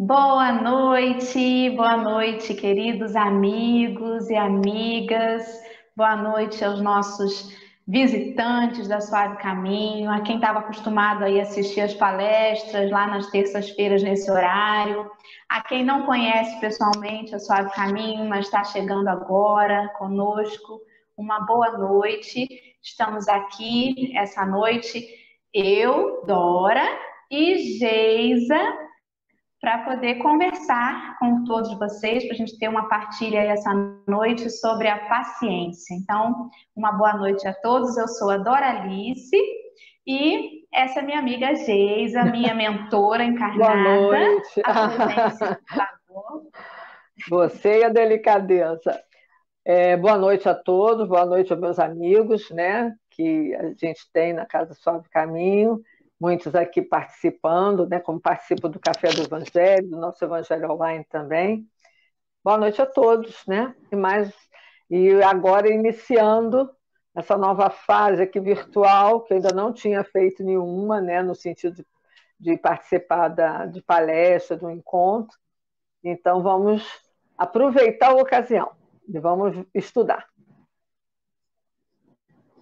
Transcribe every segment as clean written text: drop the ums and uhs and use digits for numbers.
Boa noite, queridos amigos e amigas. Boa noite aos nossos visitantes da Suave Caminho, a quem estava acostumado aí a assistir as palestras lá nas terças-feiras nesse horário, a quem não conhece pessoalmente a Suave Caminho, mas está chegando agora conosco. Uma boa noite. Estamos aqui essa noite, eu, Dora e Geisa, para poder conversar com todos vocês, para a gente ter uma partilha aí essa noite sobre a paciência. Então, uma boa noite a todos. Eu sou a Doralice e essa é minha amiga Geisa, minha mentora Boa encarnada. noite. Apresente-se, por favor. Você e a delicadeza. Boa noite a todos, boa noite aos meus amigos, né, que a gente tem na Casa Suave Caminho, muitos aqui participando, né, como participo do Café do Evangelho, do nosso Evangelho Online também. Boa noite a todos, né? E agora iniciando essa nova fase aqui virtual, que eu ainda não tinha feito nenhuma, né, no sentido de participar de palestra, do encontro. Então, vamos aproveitar a ocasião e vamos estudar.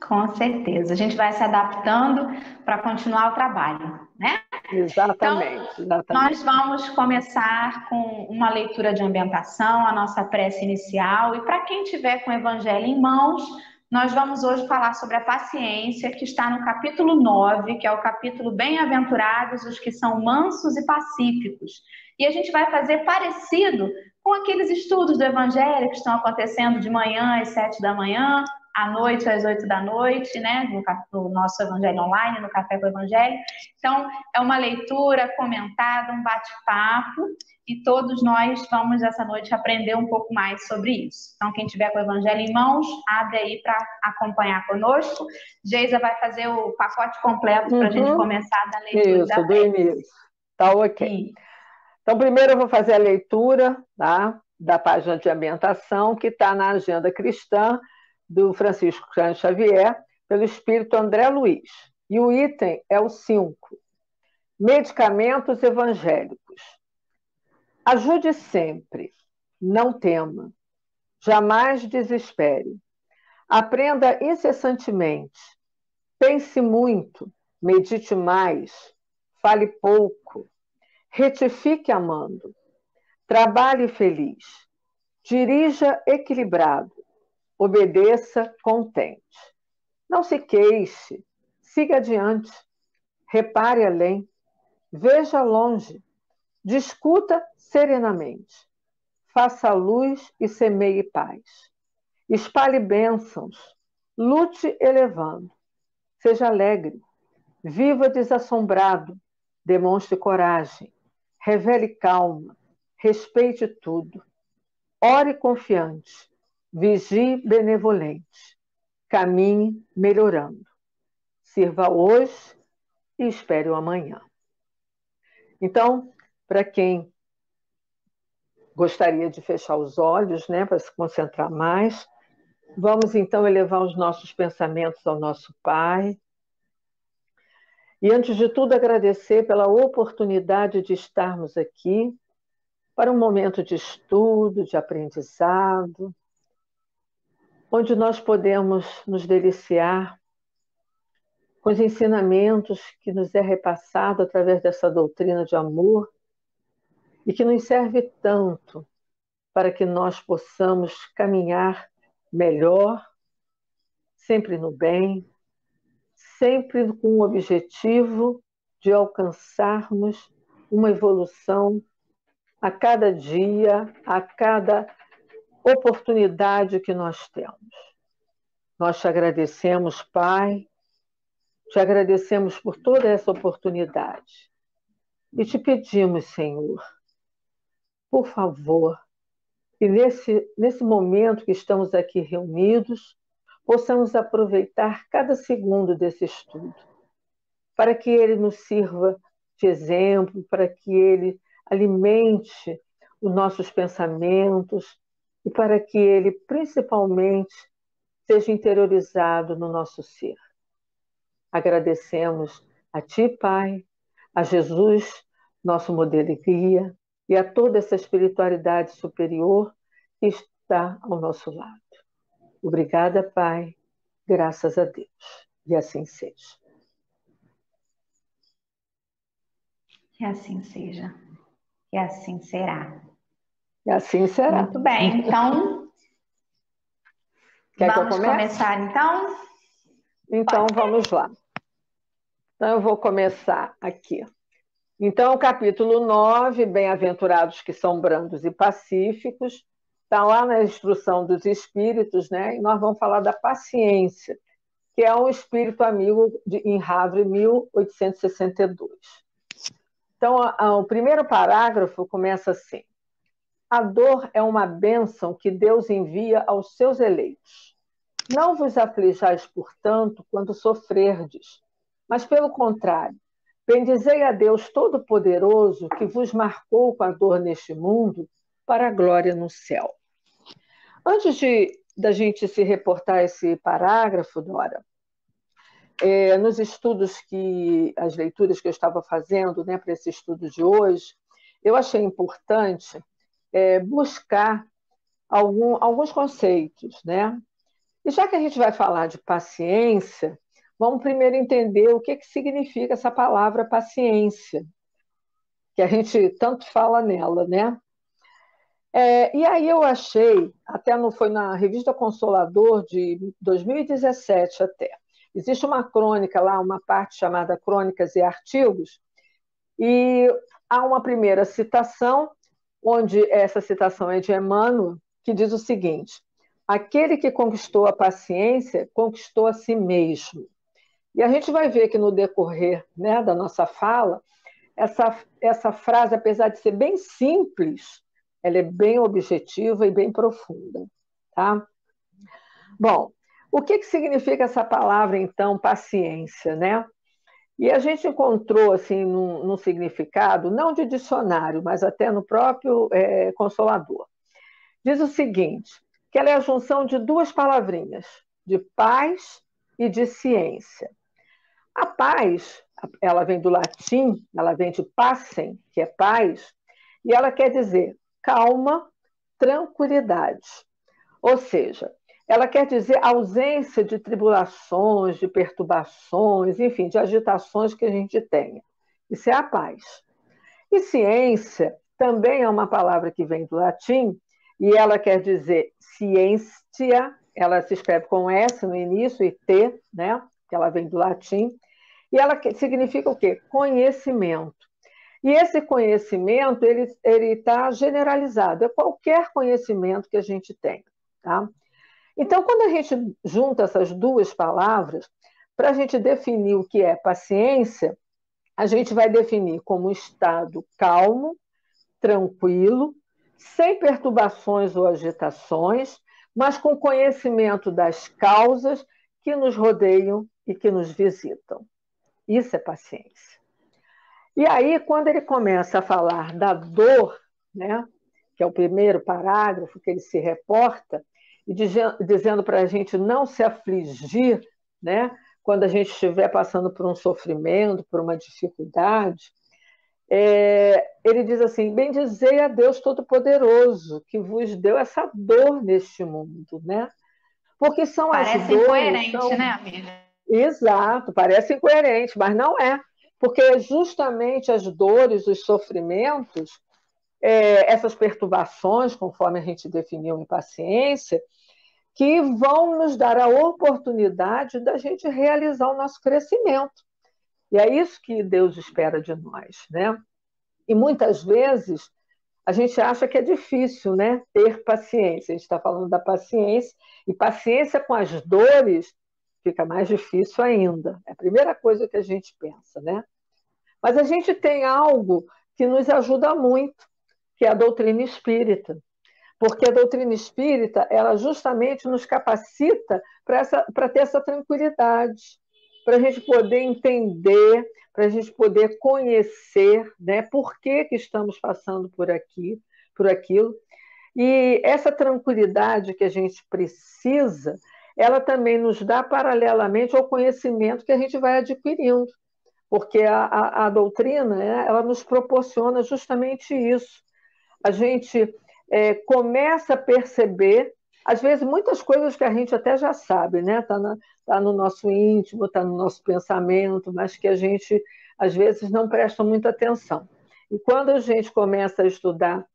Com certeza. A gente vai se adaptando para continuar o trabalho, né? Então, Exatamente, nós exatamente. vamos começar com uma leitura de ambientação, a nossa prece inicial. E para quem tiver com o Evangelho em mãos, nós vamos hoje falar sobre a paciência, que está no capítulo 9, que é o capítulo Bem-aventurados os que são mansos e pacíficos. E a gente vai fazer parecido com aqueles estudos do Evangelho que estão acontecendo de manhã às 7 da manhã, à noite às 8 da noite, né? No nosso Evangelho Online, no Café com o Evangelho. Então, é uma leitura comentada, um bate-papo, e todos nós vamos essa noite aprender um pouco mais sobre isso. Então, quem tiver com o Evangelho em mãos, abre aí para acompanhar conosco. Geisa vai fazer o pacote completo para a gente começar da leitura e da Isso, do prece. início. Tá ok. E Então, primeiro eu vou fazer a leitura, tá, da página de ambientação, que está na Agenda Cristã, do Francisco Cândido Xavier, pelo Espírito André Luiz. E o item é o 5. Medicamentos evangélicos. Ajude sempre, não tema, jamais desespere. Aprenda incessantemente, pense muito, medite mais, fale pouco, retifique amando, trabalhe feliz, dirija equilibrado, obedeça contente. Não se queixe, siga adiante, repare além, veja longe, discuta serenamente, faça luz e semeie paz. Espalhe bênçãos, lute elevando, seja alegre, viva desassombrado, demonstre coragem, revele calma, respeite tudo, ore confiante, vigie benevolente, caminhe melhorando, sirva hoje e espere o amanhã. Então, para quem gostaria de fechar os olhos, né, para se concentrar mais, vamos então elevar os nossos pensamentos ao nosso Pai. E antes de tudo, agradecer pela oportunidade de estarmos aqui para um momento de estudo, de aprendizado, onde nós podemos nos deliciar com os ensinamentos que nos é repassado através dessa doutrina de amor e que nos serve tanto para que nós possamos caminhar melhor, sempre no bem, sempre com o objetivo de alcançarmos uma evolução a cada dia, a cada oportunidade que nós temos. Nós te agradecemos, Pai, te agradecemos por toda essa oportunidade. E te pedimos, Senhor, por favor, que nesse momento que estamos aqui reunidos, possamos aproveitar cada segundo desse estudo, para que ele nos sirva de exemplo, para que ele alimente os nossos pensamentos e para que ele, principalmente, seja interiorizado no nosso ser. Agradecemos a Ti, Pai, a Jesus, nosso modelo e guia, e a toda essa espiritualidade superior que está ao nosso lado. Obrigada, Pai, graças a Deus. E assim seja. Que assim seja. Que assim será. E assim será. Muito bem, então Quer que eu vamos comece? começar então? Então vamos lá. Então eu vou começar aqui. Então, o capítulo 9, bem-aventurados que são brandos e pacíficos, está lá na instrução dos espíritos, né? E nós vamos falar da paciência, que é um espírito amigo em Havre, 1862. Então, o primeiro parágrafo começa assim: a dor é uma bênção que Deus envia aos seus eleitos. Não vos aflijais, portanto, quando sofrerdes, mas, pelo contrário, bendizei a Deus Todo-Poderoso que vos marcou com a dor neste mundo para a glória no céu. Antes da gente se reportar esse parágrafo, Dora, nos estudos as leituras que eu estava fazendo, né, para esse estudo de hoje, eu achei importante buscar alguns conceitos, né? E já que a gente vai falar de paciência, vamos primeiro entender o que significa essa palavra paciência, que a gente tanto fala nela, né? E aí eu achei, foi na Revista Consolador de 2017 até, existe uma crônica lá, uma parte chamada Crônicas e Artigos, e há uma primeira citação, onde essa citação é de Emmanuel, que diz o seguinte: aquele que conquistou a paciência, conquistou a si mesmo. E a gente vai ver que no decorrer, né, da nossa fala, essa frase, apesar de ser bem simples, ela é bem objetiva e bem profunda. Tá? Bom, o que significa essa palavra, então, paciência, né? E a gente encontrou, assim, num significado, não de dicionário, mas até no próprio Consolador. Diz o seguinte, que ela é a junção de duas palavrinhas, de paz e de ciência. A paz, ela vem do latim, ela vem de pacem, que é paz, e ela quer dizer calma, tranquilidade. Ou seja, ela quer dizer ausência de tribulações, de perturbações, enfim, de agitações que a gente tenha. Isso é a paz. E ciência também é uma palavra que vem do latim, e ela quer dizer ciência, ela se escreve com S no início e T, né? Que ela vem do latim, e ela significa o quê? Conhecimento. E esse conhecimento, ele está generalizado, é qualquer conhecimento que a gente tem. Tá? Então, quando a gente junta essas duas palavras, para a gente definir o que é paciência, a gente vai definir como um estado calmo, tranquilo, sem perturbações ou agitações, mas com conhecimento das causas que nos rodeiam e que nos visitam. Isso é paciência. E aí, quando ele começa a falar da dor, né, que é o primeiro parágrafo que ele se reporta, e dizendo para a gente não se afligir, né, quando a gente estiver passando por um sofrimento, por uma dificuldade, ele diz assim: bendizei a Deus Todo-Poderoso, que vos deu essa dor neste mundo, né? Porque são Parece as dores... incoerente, né, amiga? Exato, parece incoerente, mas não é. Porque é justamente as dores, os sofrimentos, essas perturbações, conforme a gente definiu em paciência, que vão nos dar a oportunidade da gente realizar o nosso crescimento. E é isso que Deus espera de nós, né? E muitas vezes a gente acha que é difícil, né, ter paciência. A gente está falando da paciência, e paciência com as dores fica mais difícil ainda. É a primeira coisa que a gente pensa, né? Mas a gente tem algo que nos ajuda muito, que é a doutrina espírita. Porque a doutrina espírita, ela justamente nos capacita para ter essa tranquilidade, para a gente poder entender, para a gente poder conhecer, né, por que estamos passando por aqui, por aquilo. E essa tranquilidade que a gente precisa, ela também nos dá paralelamente ao conhecimento que a gente vai adquirindo, porque a doutrina, né, ela nos proporciona justamente isso, a gente começa a perceber, às vezes, muitas coisas que a gente até já sabe, né? Tá no nosso íntimo, está no nosso pensamento, mas que a gente, às vezes, não presta muita atenção. E quando a gente começa a estudar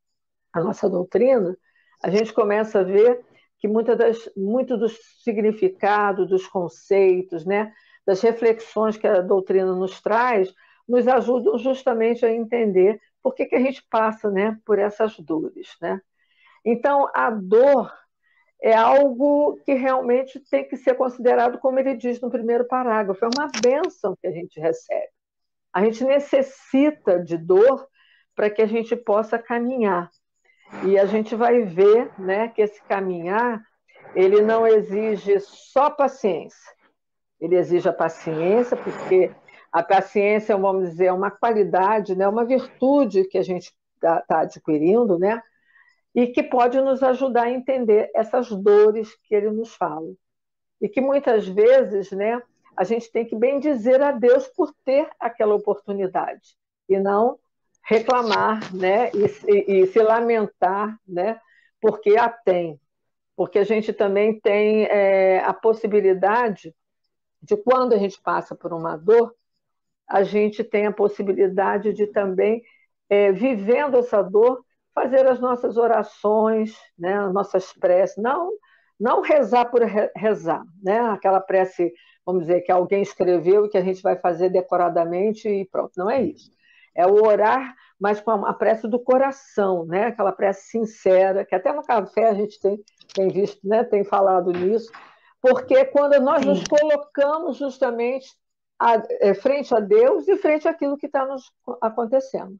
a nossa doutrina, a gente começa a ver que muito dos significados, dos conceitos, né, das reflexões que a doutrina nos traz, nos ajudam justamente a entender por que a gente passa, né, por essas dores, né? Então, a dor é algo que realmente tem que ser considerado, como ele diz no primeiro parágrafo, é uma bênção que a gente recebe. A gente necessita de dor para que a gente possa caminhar. E a gente vai ver, né, que esse caminhar, ele não exige só paciência. Ele exige a paciência, porque a paciência, vamos dizer, é uma qualidade, né, uma virtude que a gente está adquirindo, né, e que pode nos ajudar a entender essas dores que ele nos fala. E que muitas vezes, né, a gente tem que bendizer a Deus por ter aquela oportunidade, e não reclamar, né, e se lamentar, né, porque a tem. Porque a gente também tem a possibilidade de, quando a gente passa por uma dor, a gente tem a possibilidade de também, vivendo essa dor, fazer as nossas orações, né, as nossas preces, não rezar por rezar, né, aquela prece, vamos dizer, que alguém escreveu e que a gente vai fazer decoradamente e pronto, não é isso. É o orar, mas com a prece do coração, né, aquela prece sincera, que até no café a gente tem visto, né, tem falado nisso, porque quando nós nos colocamos justamente frente a Deus e frente àquilo que está nos acontecendo.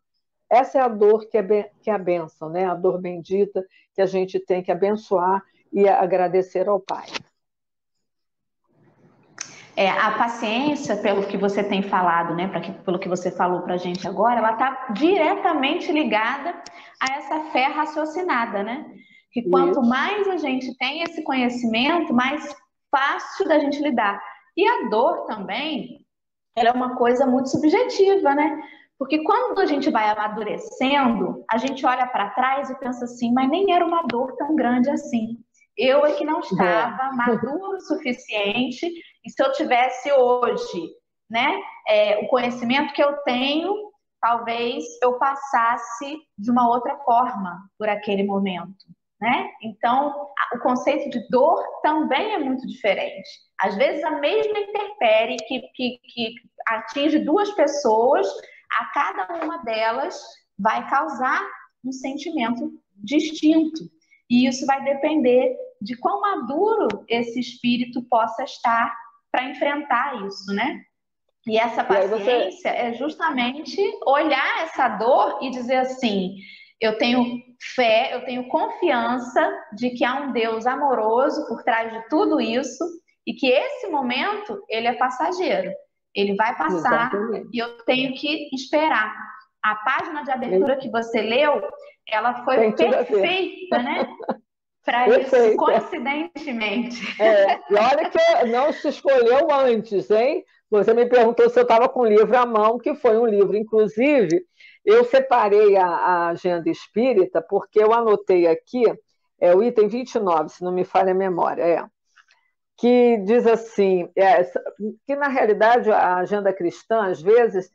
Essa é a dor que é a bênção, né? A dor bendita que a gente tem que abençoar e agradecer ao Pai. A paciência, pelo que você tem falado, né, pelo que você falou para a gente agora, ela está diretamente ligada a essa fé raciocinada, né? Que quanto mais a gente tem esse conhecimento, mais fácil da gente lidar. E a dor também, ela é uma coisa muito subjetiva, né? Porque quando a gente vai amadurecendo, a gente olha para trás e pensa assim, mas nem era uma dor tão grande assim. Eu é que não estava maduro o suficiente, e se eu tivesse hoje, né, o conhecimento que eu tenho, talvez eu passasse de uma outra forma por aquele momento, né? Então, o conceito de dor também é muito diferente. Às vezes, a mesma intempérie que atinge duas pessoas, a cada uma delas vai causar um sentimento distinto. E isso vai depender de quão maduro esse espírito possa estar para enfrentar isso, né? E essa paciência é justamente olhar essa dor e dizer assim, eu tenho fé, eu tenho confiança de que há um Deus amoroso por trás de tudo isso e que esse momento, ele é passageiro. Ele vai passar. Exatamente. E eu tenho que esperar. A página de abertura que você leu, ela foi perfeita, né? Para isso, coincidentemente. E olha que não se escolheu antes, hein? Você me perguntou se eu estava com o livro à mão, que foi um livro. Inclusive, eu separei a agenda espírita, porque eu anotei aqui, o item 29, se não me falha a memória, que diz assim, que na realidade a agenda cristã, às vezes,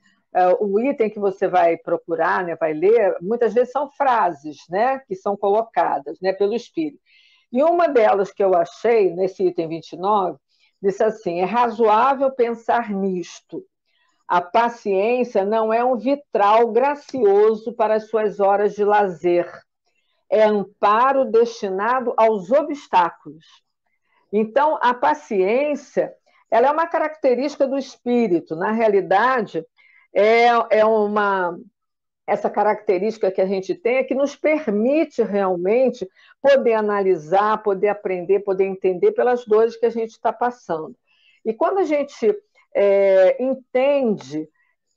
o item que você vai procurar, né, vai ler, muitas vezes são frases, né, que são colocadas, né, pelo Espírito. E uma delas que eu achei, nesse item 29, disse assim, é razoável pensar nisto. A paciência não é um vitral gracioso para as suas horas de lazer. É amparo destinado aos obstáculos. Então, a paciência, ela é uma característica do espírito. Na realidade, essa característica que a gente tem é que nos permite realmente poder analisar, poder aprender, poder entender pelas dores que a gente está passando. E quando a gente entende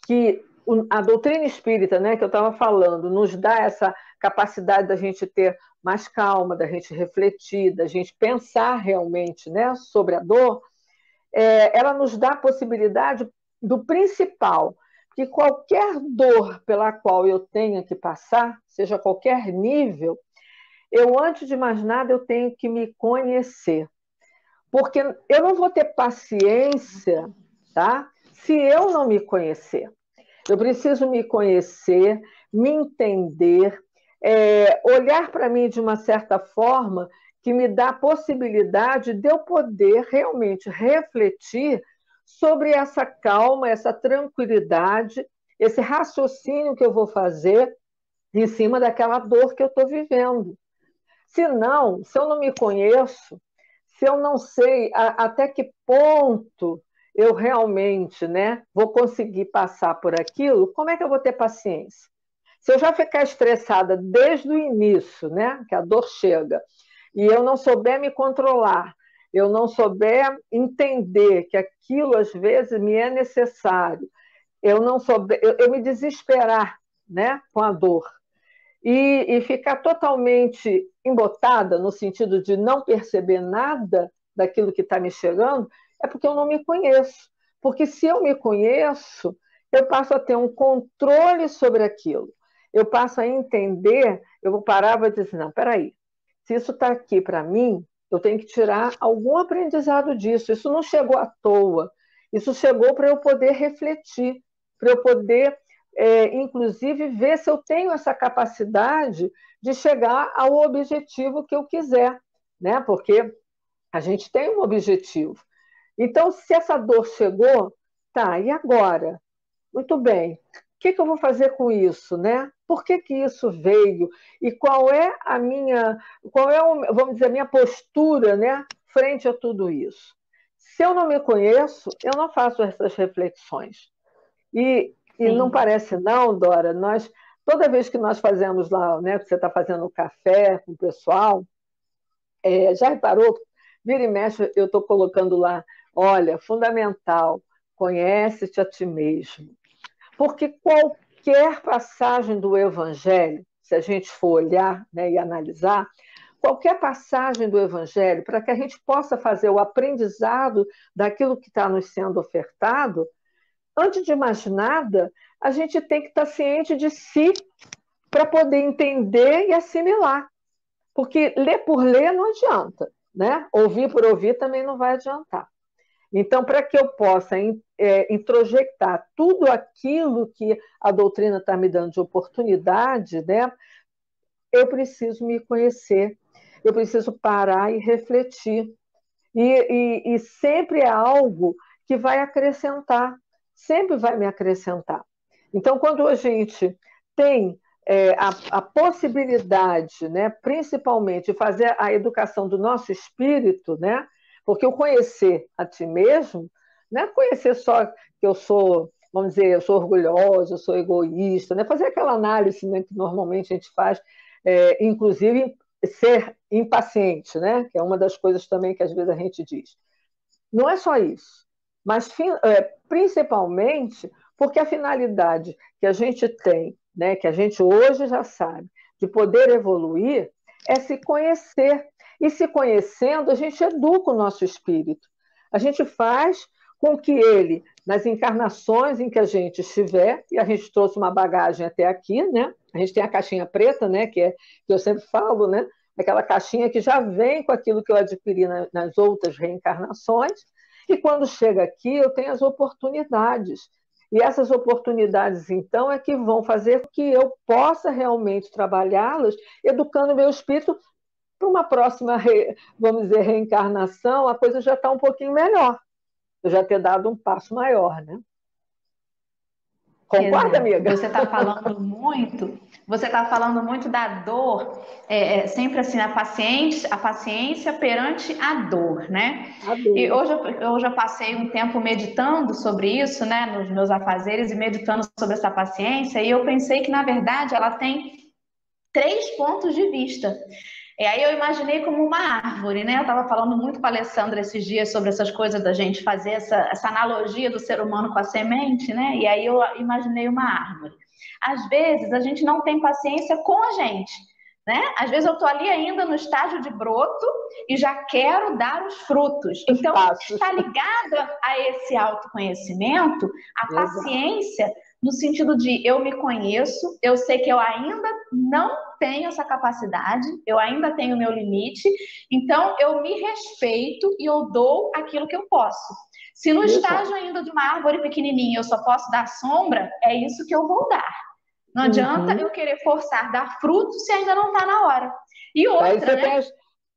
que a doutrina espírita, né, que eu estava falando, nos dá essa capacidade da gente ter mais calma, da gente refletir, da gente pensar realmente, né, sobre a dor, ela nos dá a possibilidade do principal, que qualquer dor pela qual eu tenha que passar, seja qualquer nível, eu, antes de mais nada, eu tenho que me conhecer. Porque eu não vou ter paciência, tá? Se eu não me conhecer. Eu preciso me conhecer, me entender, olhar para mim de uma certa forma que me dá a possibilidade de eu poder realmente refletir sobre essa calma, essa tranquilidade, esse raciocínio que eu vou fazer em cima daquela dor que eu estou vivendo. Se não, se eu não me conheço, se eu não sei até que ponto eu realmente, né, vou conseguir passar por aquilo, como é que eu vou ter paciência? Se eu já ficar estressada desde o início, né, que a dor chega, e eu não souber me controlar, eu não souber entender que aquilo às vezes me é necessário, eu não souber, eu me desesperar, né, com a dor, e ficar totalmente embotada no sentido de não perceber nada daquilo que está me chegando, é porque eu não me conheço. Porque se eu me conheço, eu passo a ter um controle sobre aquilo. Eu passo a entender, eu vou parar e vou dizer, não, peraí, se isso está aqui para mim, eu tenho que tirar algum aprendizado disso. Isso não chegou à toa. Isso chegou para eu poder refletir, para eu poder inclusive, ver se eu tenho essa capacidade de chegar ao objetivo que eu quiser, né? Porque a gente tem um objetivo. Então, se essa dor chegou, tá, e agora? Muito bem, o que eu vou fazer com isso, né? Por que isso veio? E qual é a minha, vamos dizer, a minha postura, né, frente a tudo isso? Se eu não me conheço, eu não faço essas reflexões. E não Sim. parece não, Dora, toda vez que nós fazemos lá, né, que você está fazendo café com o pessoal, já reparou? Vira e mexe, eu estou colocando lá, olha, fundamental, conhece-te a ti mesmo. Porque qualquer passagem do Evangelho, se a gente for olhar, né, e analisar, qualquer passagem do Evangelho, para que a gente possa fazer o aprendizado daquilo que está nos sendo ofertado, antes de mais nada, a gente tem que estar ciente de si para poder entender e assimilar. Porque ler por ler não adianta, né? Ouvir por ouvir também não vai adiantar. Então, para que eu possa introjectar tudo aquilo que a doutrina está me dando de oportunidade, né? Eu preciso me conhecer, eu preciso parar e refletir. E sempre é algo que vai acrescentar, sempre vai me acrescentar. Então, quando a gente tem a possibilidade, né, principalmente, de fazer a educação do nosso espírito, né, porque o conhecer a ti mesmo, não é conhecer só que eu sou, vamos dizer, eu sou orgulhosa, eu sou egoísta, né, fazer aquela análise, né, que normalmente a gente faz, inclusive ser impaciente, né, que é uma das coisas também que às vezes a gente diz. Não é só isso, mas principalmente porque a finalidade que a gente tem, né, que a gente hoje já sabe, de poder evoluir, é se conhecer. E se conhecendo, a gente educa o nosso espírito. A gente faz com que ele, nas encarnações em que a gente estiver, e a gente trouxe uma bagagem até aqui, né? A gente tem a caixinha preta, né, que eu sempre falo, né? Aquela caixinha que já vem com aquilo que eu adquiri nas outras reencarnações, e quando chega aqui eu tenho as oportunidades. E essas oportunidades, então, é que vão fazer com que eu possa realmente trabalhá-las, educando o meu espírito para uma próxima, vamos dizer, reencarnação, a coisa já está um pouquinho melhor. Eu já ter dado um passo maior, né? Concorda, Exato. amiga? Você está falando muito da dor, sempre assim, a paciência perante a dor, né? E Adoro. hoje eu passei um tempo meditando sobre isso, né, nos meus afazeres e meditando sobre essa paciência, e eu pensei que, na verdade, ela tem três pontos de vista. E aí eu imaginei como uma árvore, né? Eu estava falando muito com a Alessandra esses dias sobre essas coisas da gente fazer essa analogia do ser humano com a semente, né? E aí eu imaginei uma árvore. Às vezes a gente não tem paciência com a gente, né? Às vezes eu estou ali ainda no estágio de broto e já quero dar os frutos. Então, está ligada a esse autoconhecimento, a Exato. paciência no sentido de eu me conheço, eu sei que eu ainda não tenho essa capacidade, eu ainda tenho o meu limite, então eu me respeito e eu dou aquilo que eu posso. Se no estágio ainda de uma árvore pequenininha eu só posso dar sombra, é isso que eu vou dar. Não adianta eu querer forçar dar fruto se ainda não está na hora. E outra, né?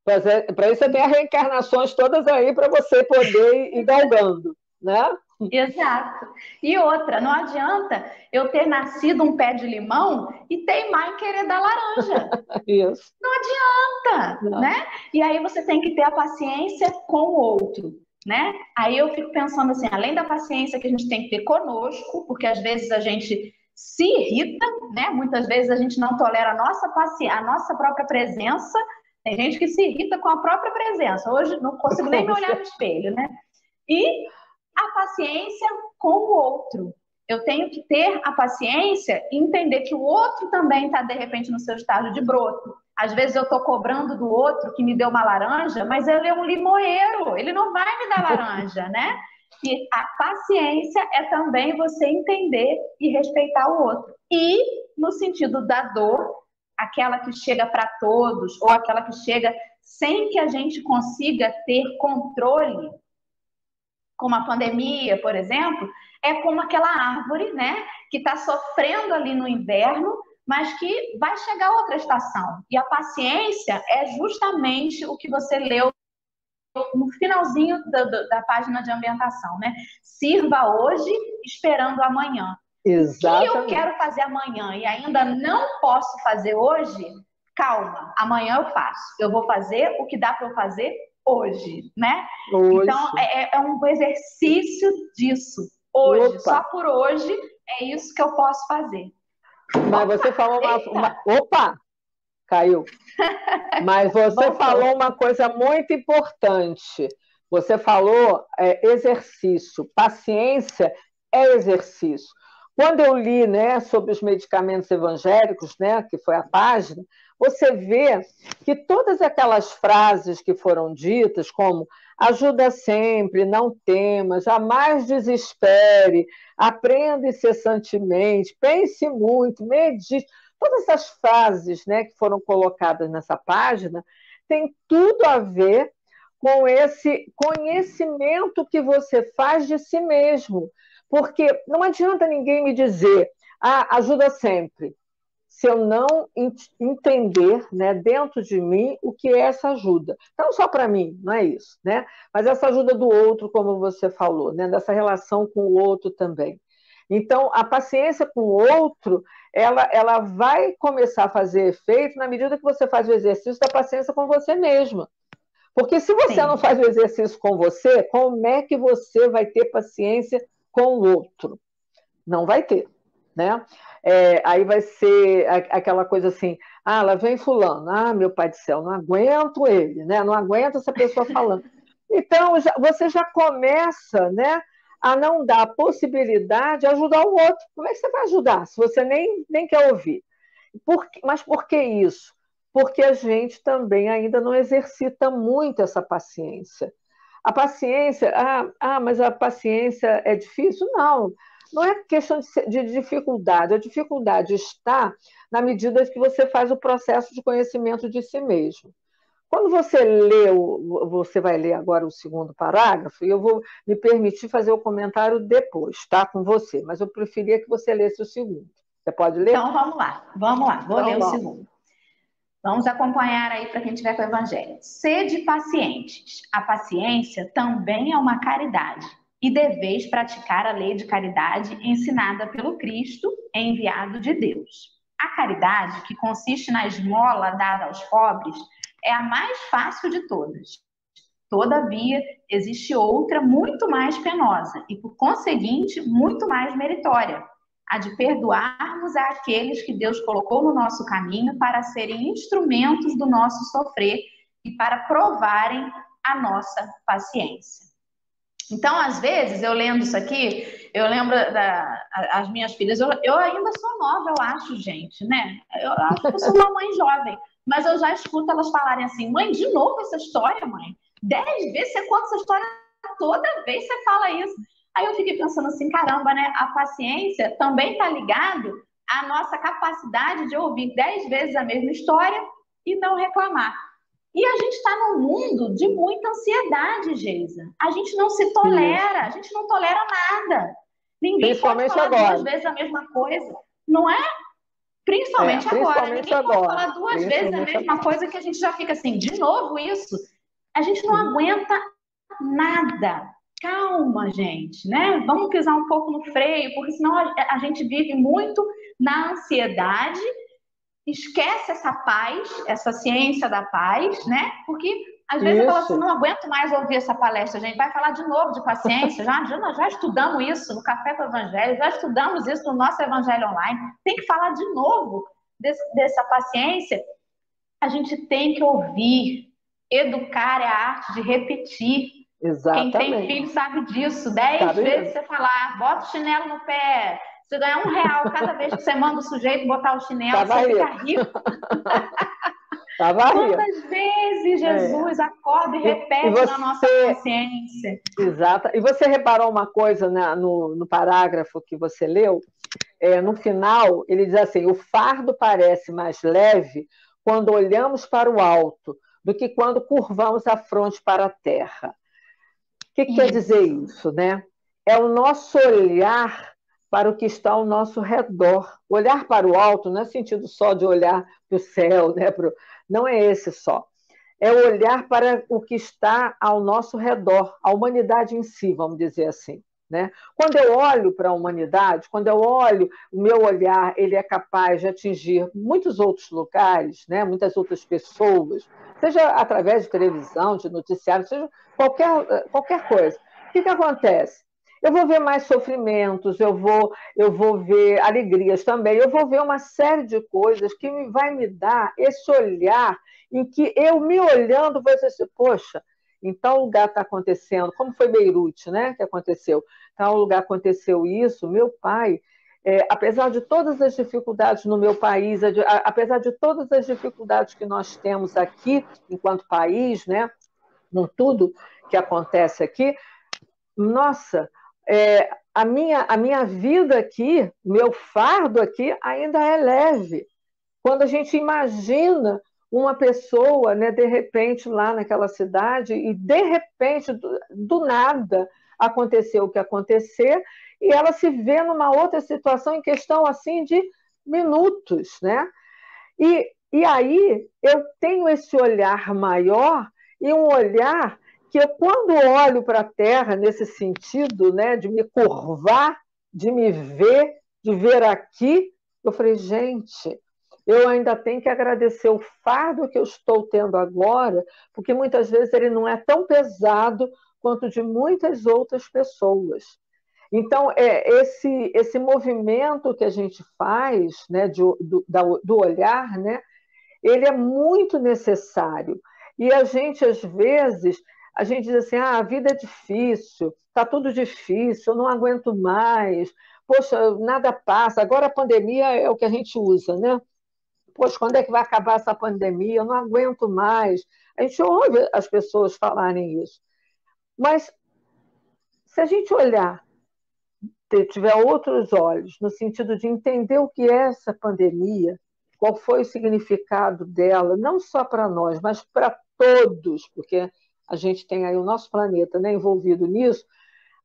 Para isso você tem as reencarnações todas aí para você poder ir galgando, né? Exato. E outra, não adianta eu ter nascido um pé de limão e teimar em querer dar laranja. Isso. Não adianta, Não. né? E aí você tem que ter a paciência com o outro, né? Aí eu fico pensando assim, além da paciência que a gente tem que ter conosco, porque às vezes a gente se irrita, né? Muitas vezes a gente não tolera a nossa própria presença. Tem gente que se irrita com a própria presença. Hoje não consigo nem me olhar no espelho, né? E a paciência com o outro. Eu tenho que ter a paciência e entender que o outro também está, de repente, no seu estágio de broto. Às vezes eu estou cobrando do outro que me deu uma laranja, mas ele é um limoeiro, ele não vai me dar laranja, né? E a paciência é também você entender e respeitar o outro. E, no sentido da dor, aquela que chega para todos, ou aquela que chega sem que a gente consiga ter controle, como a pandemia, por exemplo, é como aquela árvore, né, que está sofrendo ali no inverno, mas que vai chegar outra estação. E a paciência é justamente o que você leu no finalzinho da página de ambientação, né? Sirva hoje, esperando amanhã. Exatamente. O que eu quero fazer amanhã e ainda não posso fazer hoje, calma, amanhã eu faço. Eu vou fazer o que dá para eu fazer hoje, né? Hoje. Então, é um exercício disso. Hoje, só por hoje, é isso que eu posso fazer. Mas você falou Opa! Caiu. Mas você falou uma coisa muito importante. Você falou exercício. Paciência é exercício. Quando eu li, né, sobre os medicamentos evangélicos, né, que foi a página, você vê que todas aquelas frases que foram ditas, como ajuda sempre, não tema, jamais desespere, aprenda incessantemente, pense muito, medite. Todas essas frases, né, que foram colocadas nessa página têm tudo a ver com esse conhecimento que você faz de si mesmo. Porque não adianta ninguém me dizer, ajuda sempre, se eu não entender, né, dentro de mim o que é essa ajuda. Não só para mim, não é isso, né? Mas essa ajuda do outro, como você falou, né, dessa relação com o outro também. Então, a paciência com o outro, ela vai começar a fazer efeito na medida que você faz o exercício da paciência com você mesma. Porque se você não faz o exercício com você, como é que você vai ter paciência com o outro? Não vai ter, né? Aí vai ser aquela coisa assim, lá vem fulano, meu pai do céu, não aguento ele, né? Não aguento essa pessoa falando. Então, você já começa, né, a não dar a possibilidade de ajudar o outro. Como é que você vai ajudar se você nem quer ouvir? Mas por que isso? Porque a gente também ainda não exercita muito essa paciência. A paciência, mas a paciência é difícil? Não é questão de dificuldade. A dificuldade está na medida que você faz o processo de conhecimento de si mesmo. Quando você você vai ler agora o segundo parágrafo, e eu vou me permitir fazer o comentário depois, tá? Com você, mas eu preferia que você lesse o segundo. Você pode ler? Então vamos lá, vou ler o segundo. Vamos acompanhar aí para quem estiver com o Evangelho. Sede pacientes. A paciência também é uma caridade, e deveis praticar a lei de caridade ensinada pelo Cristo, enviado de Deus. A caridade, que consiste na esmola dada aos pobres, é a mais fácil de todas. Todavia, existe outra muito mais penosa e, por conseguinte, muito mais meritória: a de perdoarmos àqueles que Deus colocou no nosso caminho para serem instrumentos do nosso sofrer e para provarem a nossa paciência. Então, às vezes, eu lendo isso aqui, eu lembro das minhas filhas, eu ainda sou nova, eu acho, gente, né? Eu acho que eu sou uma mãe jovem, mas eu já escuto elas falarem assim, mãe, de novo essa história, mãe? 10 vezes você conta essa história, toda vez você fala isso. Aí eu fiquei pensando assim, caramba, né? A paciência também está ligado à nossa capacidade de ouvir 10 vezes a mesma história e não reclamar. E a gente está num mundo de muita ansiedade, Geisa. A gente não se Isso. tolera, a gente não tolera nada. Ninguém pode Principalmente falar duas agora. vezes a mesma coisa, não é? Principalmente agora. Principalmente Ninguém pode agora. falar duas vezes a Principalmente mesma agora. coisa que a gente já fica assim, de novo isso? A gente não Uhum. aguenta nada. Calma, gente, né? Vamos pisar um pouco no freio, porque senão a gente vive muito na ansiedade, esquece essa paz, essa ciência da paz, né? Porque às vezes eu falo assim, Isso. não aguento mais ouvir essa palestra, gente. Vai falar de novo de paciência? Nós já estudamos isso no Café com o Evangelho, já estudamos isso no nosso Evangelho Online. Tem que falar de novo dessa paciência. A gente tem que ouvir. Educar é a arte de repetir. Quem tem Exatamente. filho sabe disso. 10 Sabe vezes mesmo? você falar, bota o chinelo no pé. Você ganha R$ 1 cada vez que você manda o sujeito botar o chinelo, Estava você fica rico. rico. Estava rico. Quantas vezes É. Jesus acorda e E repete na nossa você, consciência? exato. E você reparou uma coisa no parágrafo que você leu? No final, ele diz assim: o fardo parece mais leve quando olhamos para o alto do que quando curvamos a fronte para a terra. O que quer dizer Isso. isso, né? É o nosso olhar para o que está ao nosso redor. Olhar para o alto não é sentido só de olhar para o céu, né? Não é esse só. É olhar para o que está ao nosso redor, a humanidade em si, vamos dizer assim. Né? Quando eu olho para a humanidade, quando eu olho, o meu olhar ele é capaz de atingir muitos outros lugares, né? Muitas outras pessoas, seja através de televisão, de noticiário, seja qualquer coisa. O que acontece? Eu vou ver mais sofrimentos, eu vou ver alegrias também, eu vou ver uma série de coisas que vai me dar esse olhar em que eu, me olhando, vou dizer assim, poxa, em tal lugar está acontecendo, como foi Beirute, né, que aconteceu, tal lugar aconteceu isso, meu pai, apesar de todas as dificuldades no meu país, apesar de todas as dificuldades que nós temos aqui, enquanto país, né, com tudo que acontece aqui, nossa, a minha vida aqui, meu fardo aqui ainda é leve. Quando a gente imagina uma pessoa, né, de repente, lá naquela cidade, e de repente, do nada, aconteceu o que acontecer, e ela se vê numa outra situação em questão assim de minutos, né? E aí eu tenho esse olhar maior e um olhar que eu, quando olho para a Terra, nesse sentido, né, de me curvar, de me ver, de ver aqui, eu falei, gente, eu ainda tenho que agradecer o fardo que eu estou tendo agora, porque muitas vezes ele não é tão pesado quanto de muitas outras pessoas. Então, esse movimento que a gente faz, né, do olhar, né, ele é muito necessário. E a gente, às vezes, a gente diz assim, a vida é difícil, está tudo difícil, eu não aguento mais, poxa, nada passa, agora a pandemia é o que a gente usa, né? Poxa, quando é que vai acabar essa pandemia? Eu não aguento mais. A gente ouve as pessoas falarem isso. Mas se a gente olhar, tiver outros olhos, no sentido de entender o que é essa pandemia, qual foi o significado dela, não só para nós, mas para todos, porque a gente tem aí o nosso planeta, né, envolvido nisso,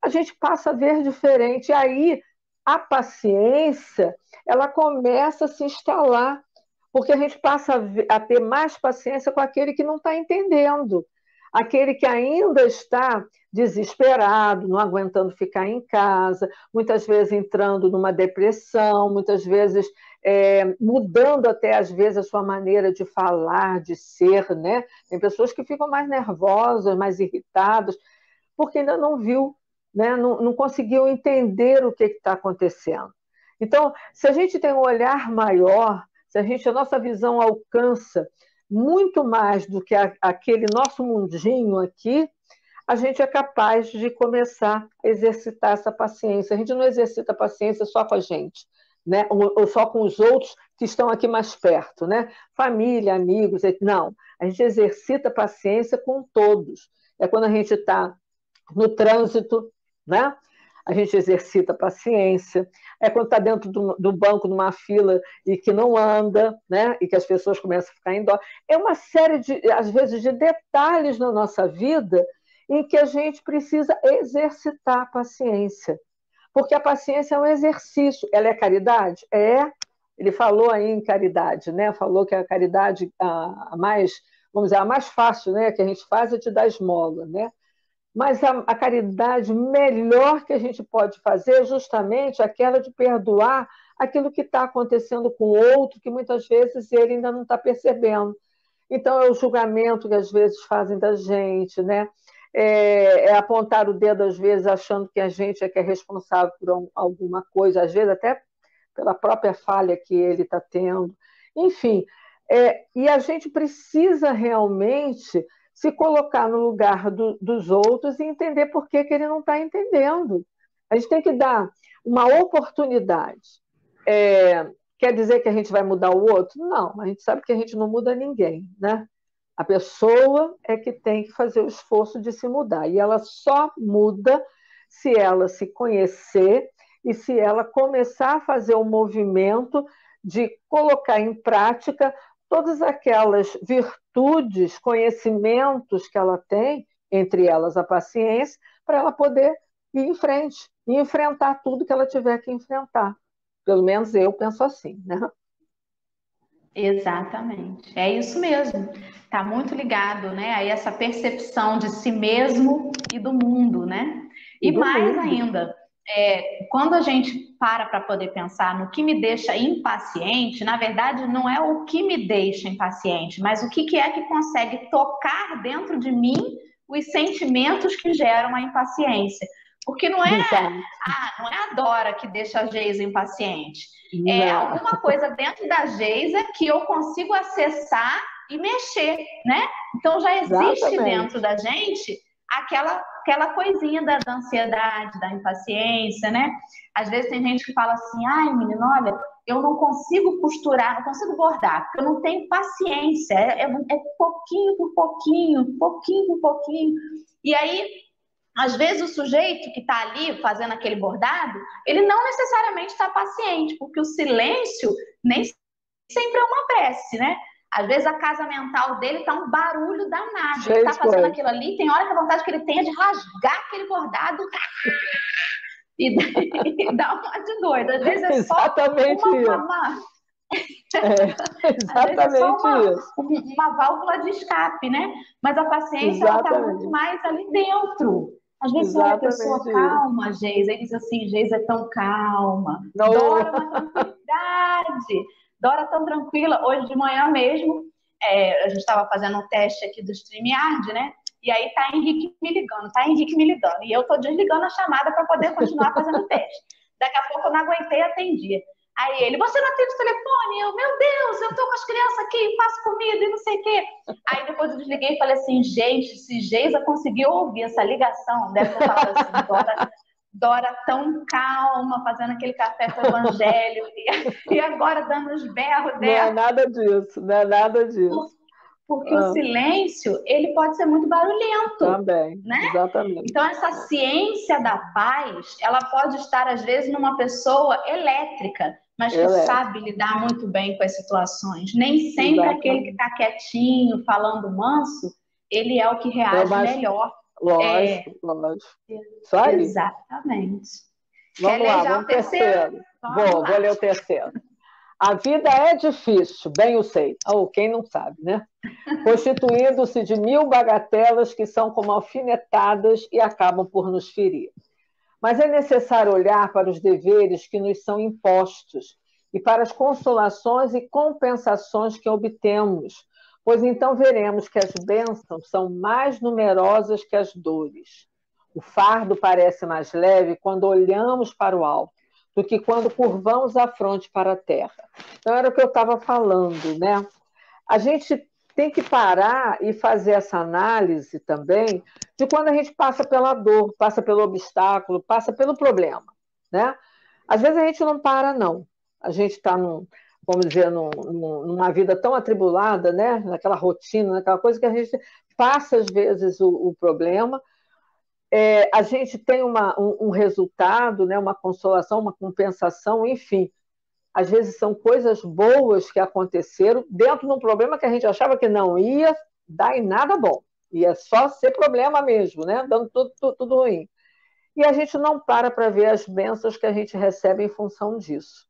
a gente passa a ver diferente. E aí a paciência ela começa a se instalar, porque a gente passa a ter mais paciência com aquele que não está entendendo, aquele que ainda está desesperado, não aguentando ficar em casa, muitas vezes entrando numa depressão, muitas vezes mudando até às vezes a sua maneira de falar, de ser, né? Tem pessoas que ficam mais nervosas, mais irritadas, porque ainda não viu, né? Não conseguiu entender o que está acontecendo. Então, se a gente tem um olhar maior, se a nossa visão alcança muito mais do que aquele nosso mundinho aqui, a gente é capaz de começar a exercitar essa paciência. A gente não exercita a paciência só com a gente, né? Ou só com os outros que estão aqui mais perto, né? Família, amigos, não. A gente exercita a paciência com todos. É quando a gente está no trânsito, né? a gente exercita a paciência. É quando está dentro do banco, numa fila, e que não anda, né? E que as pessoas começam a ficar em dó. É uma série, às vezes, de detalhes na nossa vida em que a gente precisa exercitar a paciência. Porque a paciência é um exercício. Ela é caridade? É. Ele falou aí em caridade, né? Falou que a caridade a mais, vamos dizer, a mais fácil, né, que a gente faz é te dar esmola, né? Mas a caridade melhor que a gente pode fazer é justamente aquela de perdoar aquilo que está acontecendo com o outro, que muitas vezes ele ainda não está percebendo. Então, é o julgamento que às vezes fazem da gente, né? É apontar o dedo, às vezes, achando que a gente é que é responsável por alguma coisa, às vezes até pela própria falha que ele está tendo. Enfim, e a gente precisa realmente se colocar no lugar dos outros e entender por que ele não está entendendo. A gente tem que dar uma oportunidade. Quer dizer que a gente vai mudar o outro? Não, a gente sabe que a gente não muda ninguém, né? A pessoa é que tem que fazer o esforço de se mudar. E ela só muda se ela se conhecer e se ela começar a fazer o movimento de colocar em prática todas aquelas virtudes, conhecimentos que ela tem, entre elas a paciência, para ela poder ir em frente e enfrentar tudo que ela tiver que enfrentar. Pelo menos eu penso assim, né? Exatamente, é isso mesmo. Está muito ligado, né, a essa percepção de si mesmo e do mundo, né? E E do mais mundo. ainda, quando a gente para poder pensar no que me deixa impaciente, na verdade não é o que me deixa impaciente, mas o que é que consegue tocar dentro de mim os sentimentos que geram a impaciência. Porque não é a Dora que deixa a Geisa impaciente. É Não. alguma coisa dentro da Geisa que eu consigo acessar e mexer, né? Então já existe Exatamente. dentro da gente aquela coisinha da ansiedade, da impaciência, né? Às vezes tem gente que fala assim, ai, menina, olha, eu não consigo costurar, não consigo bordar, porque eu não tenho paciência, é pouquinho por pouquinho, pouquinho por pouquinho. E aí, às vezes o sujeito que está ali fazendo aquele bordado, ele não necessariamente está paciente, porque o silêncio nem sempre é uma prece, né? Às vezes a casa mental dele tá um barulho danado. Ele tá fazendo aquilo ali, tem hora que a vontade que ele tem é de rasgar aquele bordado e dar uma de doido. Às vezes é só exatamente uma exatamente às vezes é só isso. uma válvula de escape, né? Mas a paciência, ela tá muito mais ali dentro. Às vezes você olha a pessoa Exatamente isso. calma, Geisa, e diz assim, Geisa é tão calma. Não. Dora uma tranquilidade. Dora tão tranquila. Hoje de manhã mesmo, a gente estava fazendo um teste aqui do StreamYard, né? E aí tá Henrique me ligando. E eu tô desligando a chamada para poder continuar fazendo o teste. Daqui a pouco eu não aguentei e atendi. Aí ele, você não atende o telefone? Eu, meu Deus, eu tô com as crianças aqui, faço comida e não sei o quê. Aí depois eu desliguei e falei assim, gente, se Geisa conseguiu ouvir essa ligação, deve ter falado assim, Dora tão calma, fazendo aquele café com o evangelho, e agora dando os berros dela. Não é nada disso, não é nada disso. Porque o silêncio, ele pode ser muito barulhento. Também, né? exatamente. Então, essa ciência da paz, ela pode estar, às vezes, numa pessoa elétrica, mas que sabe lidar muito bem com as situações. Nem sempre aquele que está quietinho, falando manso, ele é o que reage melhor. Lógico. Isso aí. Exatamente. Vamos lá, vamos terceiro. Vou ler o terceiro. A vida é difícil, bem eu sei. Quem não sabe, né? Constituindo-se de 1000 bagatelas que são como alfinetadas e acabam por nos ferir. Mas é necessário olhar para os deveres que nos são impostos e para as consolações e compensações que obtemos, pois então veremos que as bênçãos são mais numerosas que as dores. O fardo parece mais leve quando olhamos para o alto do que quando curvamos a fronte para a terra. Então, era o que eu estava falando, né? A gente tem que parar e fazer essa análise também de quando a gente passa pela dor, passa pelo obstáculo, passa pelo problema, né? Às vezes a gente não para, não. A gente está, vamos dizer, numa vida tão atribulada, né? Naquela rotina, naquela coisa que a gente passa, às vezes, o problema, a gente tem um resultado, né, uma consolação, uma compensação, enfim. Às vezes são coisas boas que aconteceram dentro de um problema que a gente achava que não ia dar em nada bom. Ia só ser problema mesmo, né? Dando tudo ruim. E a gente não para ver as bênçãos que a gente recebe em função disso.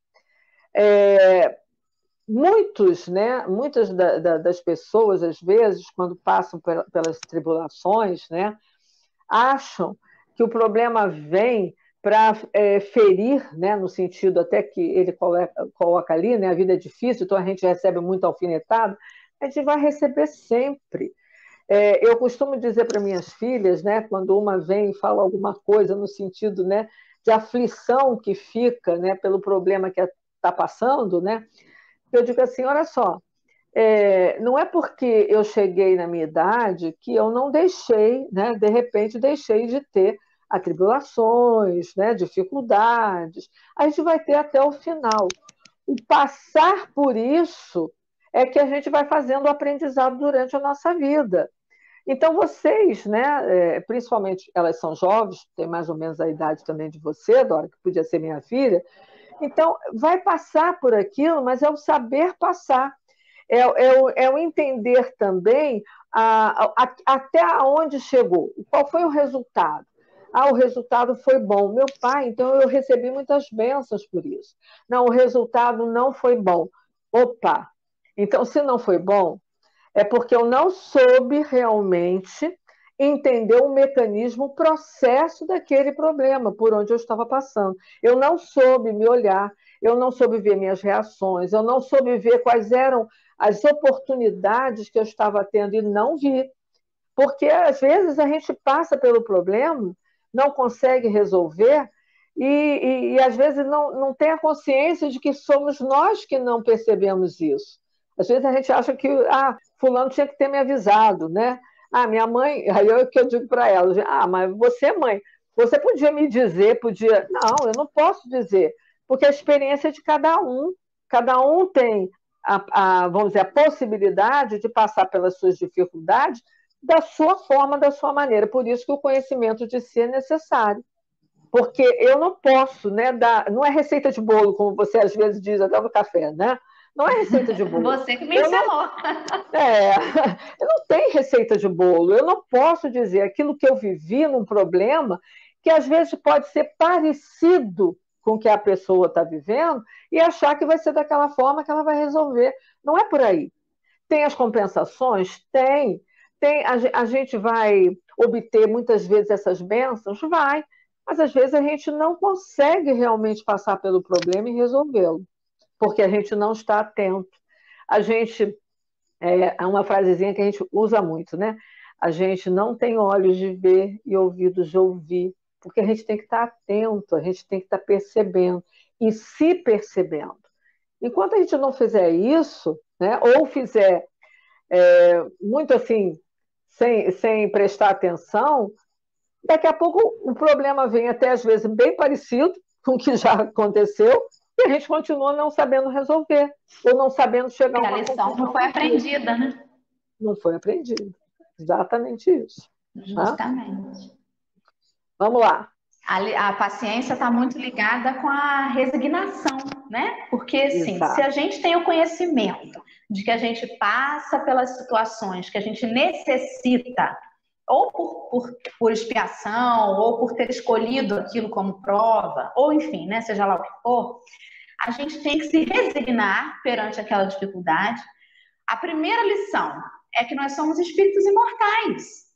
Muitas das pessoas, às vezes, quando passam pelas tribulações, né, acham que o problema vem para ferir, né, no sentido até que ele coloca ali, né, a vida é difícil, então a gente recebe muito alfinetado, a gente vai receber sempre. Eu costumo dizer para minhas filhas, né, quando uma vem e fala alguma coisa no sentido, né, de aflição que fica, né, pelo problema que está passando, né, eu digo assim, olha só, não é porque eu cheguei na minha idade que eu não deixei, né, de repente deixei de ter atribulações, né, dificuldades. A gente vai ter até o final. O passar por isso é que a gente vai fazendo o aprendizado durante a nossa vida. Então, vocês, né, principalmente elas são jovens, têm mais ou menos a idade também de você, Dora, que podia ser minha filha, então vai passar por aquilo, mas é o saber passar. É o entender também até onde chegou, qual foi o resultado. O resultado foi bom. Meu pai, então eu recebi muitas bênçãos por isso. Não, o resultado não foi bom. Opa! Então, se não foi bom, é porque eu não soube realmente entender o mecanismo, o processo daquele problema, por onde eu estava passando. Eu não soube me olhar, eu não soube ver minhas reações, eu não soube ver quais eram as oportunidades que eu estava tendo e não vi. Porque, às vezes, a gente passa pelo problema, não consegue resolver e às vezes, não tem a consciência de que somos nós que não percebemos isso. Às vezes, a gente acha que fulano tinha que ter me avisado, né? Minha mãe, aí é o que eu digo para ela, mas você, mãe, você podia me dizer, podia... Não, eu não posso dizer, porque a experiência é de cada um tem vamos dizer, a possibilidade de passar pelas suas dificuldades da sua forma, da sua maneira. Por isso que o conhecimento de si é necessário. Porque eu não posso, né, não é receita de bolo, como você às vezes diz até no café, né? Não é receita de bolo. Você que me ensinou. Eu não tenho receita de bolo. Eu não posso dizer aquilo que eu vivi num problema que às vezes pode ser parecido com o que a pessoa está vivendo e achar que vai ser daquela forma que ela vai resolver. Não é por aí. Tem as compensações? Tem. A gente vai obter muitas vezes essas bênçãos? Vai. Mas às vezes a gente não consegue realmente passar pelo problema e resolvê-lo, porque a gente não está atento. A gente, é uma frasezinha que a gente usa muito, né? A gente não tem olhos de ver e ouvidos de ouvir, porque a gente tem que estar atento, a gente tem que estar percebendo e se percebendo. Enquanto a gente não fizer isso, né, ou fizer muito assim, sem prestar atenção, daqui a pouco o problema vem até às vezes bem parecido com o que já aconteceu e a gente continua não sabendo resolver ou não sabendo chegar a uma conclusão. A lição não foi aprendida, né? Não foi aprendida. Exatamente isso. Justamente. Vamos lá. A paciência está muito ligada com a resignação, né? Porque, assim, se a gente tem o conhecimento de que a gente passa pelas situações que a gente necessita, ou por expiação, ou por ter escolhido aquilo como prova, ou enfim, né, seja lá o que for, a gente tem que se resignar perante aquela dificuldade. A primeira lição é que nós somos espíritos imortais.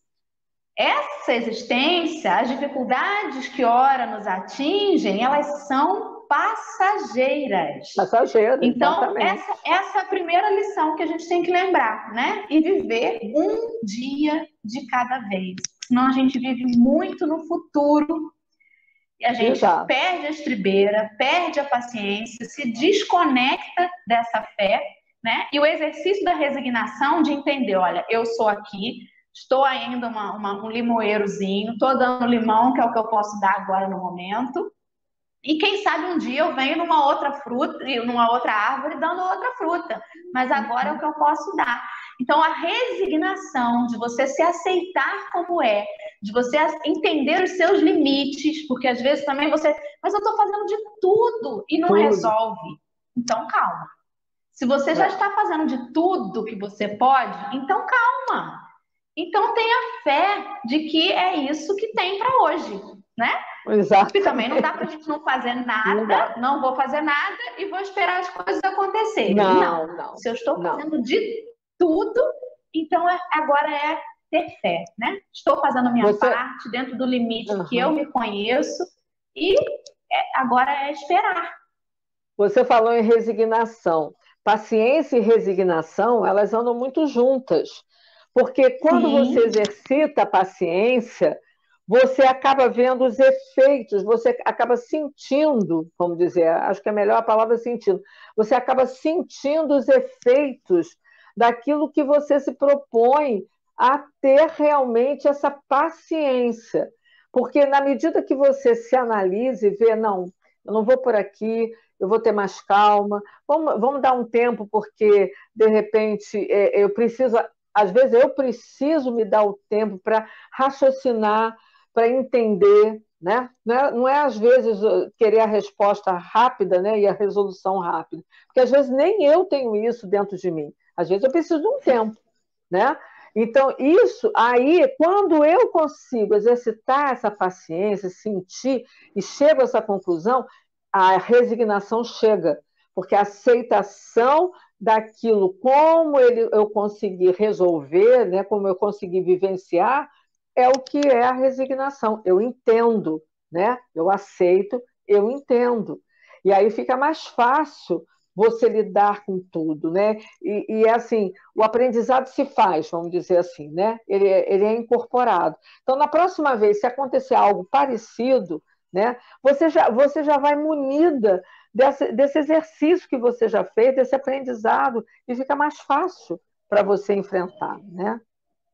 Essa existência, as dificuldades que ora nos atingem, elas são passageiras. Então, essa é a primeira lição que a gente tem que lembrar, né? E viver um dia de cada vez. Senão a gente vive muito no futuro e a gente perde a estribeira, perde a paciência, se desconecta dessa fé, né? E o exercício da resignação de entender, olha, eu sou aqui, estou ainda um limoeirozinho, estou dando limão, que é o que eu posso dar agora no momento. E quem sabe um dia eu venho numa outra fruta, numa outra árvore, dando outra fruta. Mas agora é o que eu posso dar. Então, a resignação de você se aceitar como é, de você entender os seus limites, porque às vezes também você, mas eu estou fazendo de tudo e não resolve. Então, calma. Se você já está fazendo de tudo que você pode, então calma. Então tenha fé de que é isso que tem para hoje, né? Exato. Porque também não dá para a gente não fazer nada, não vou fazer nada e vou esperar as coisas acontecerem. Não. Se eu estou fazendo de tudo, então agora é ter fé, né? Estou fazendo a minha parte dentro do limite que eu me conheço e agora é esperar. Você falou em resignação. Paciência e resignação, elas andam muito juntas. Porque quando você exercita a paciência, você acaba vendo os efeitos, você acaba sentindo, vamos dizer, acho que é melhor a palavra sentindo, você acaba sentindo os efeitos daquilo que você se propõe a ter realmente essa paciência. Porque na medida que você se analisa e vê, não, eu não vou por aqui, eu vou ter mais calma, vamos dar um tempo, porque, de repente, eu preciso... Às vezes eu preciso me dar o tempo para raciocinar, para entender, né? Não é às vezes querer a resposta rápida, né? E a resolução rápida, porque às vezes nem eu tenho isso dentro de mim. Às vezes eu preciso de um tempo, né? Então isso aí, quando eu consigo exercitar essa paciência, sentir e chego a essa conclusão, a resignação chega, porque a aceitação daquilo, como eu consegui resolver, né, como eu consegui vivenciar, é o que é a resignação. Eu entendo, né? Eu aceito, eu entendo. E aí fica mais fácil você lidar com tudo, né? E assim, o aprendizado se faz, vamos dizer assim, né? Ele é incorporado. Então, na próxima vez, se acontecer algo parecido, né, você já vai munida desse exercício que você já fez, desse aprendizado, e fica mais fácil para você enfrentar, né?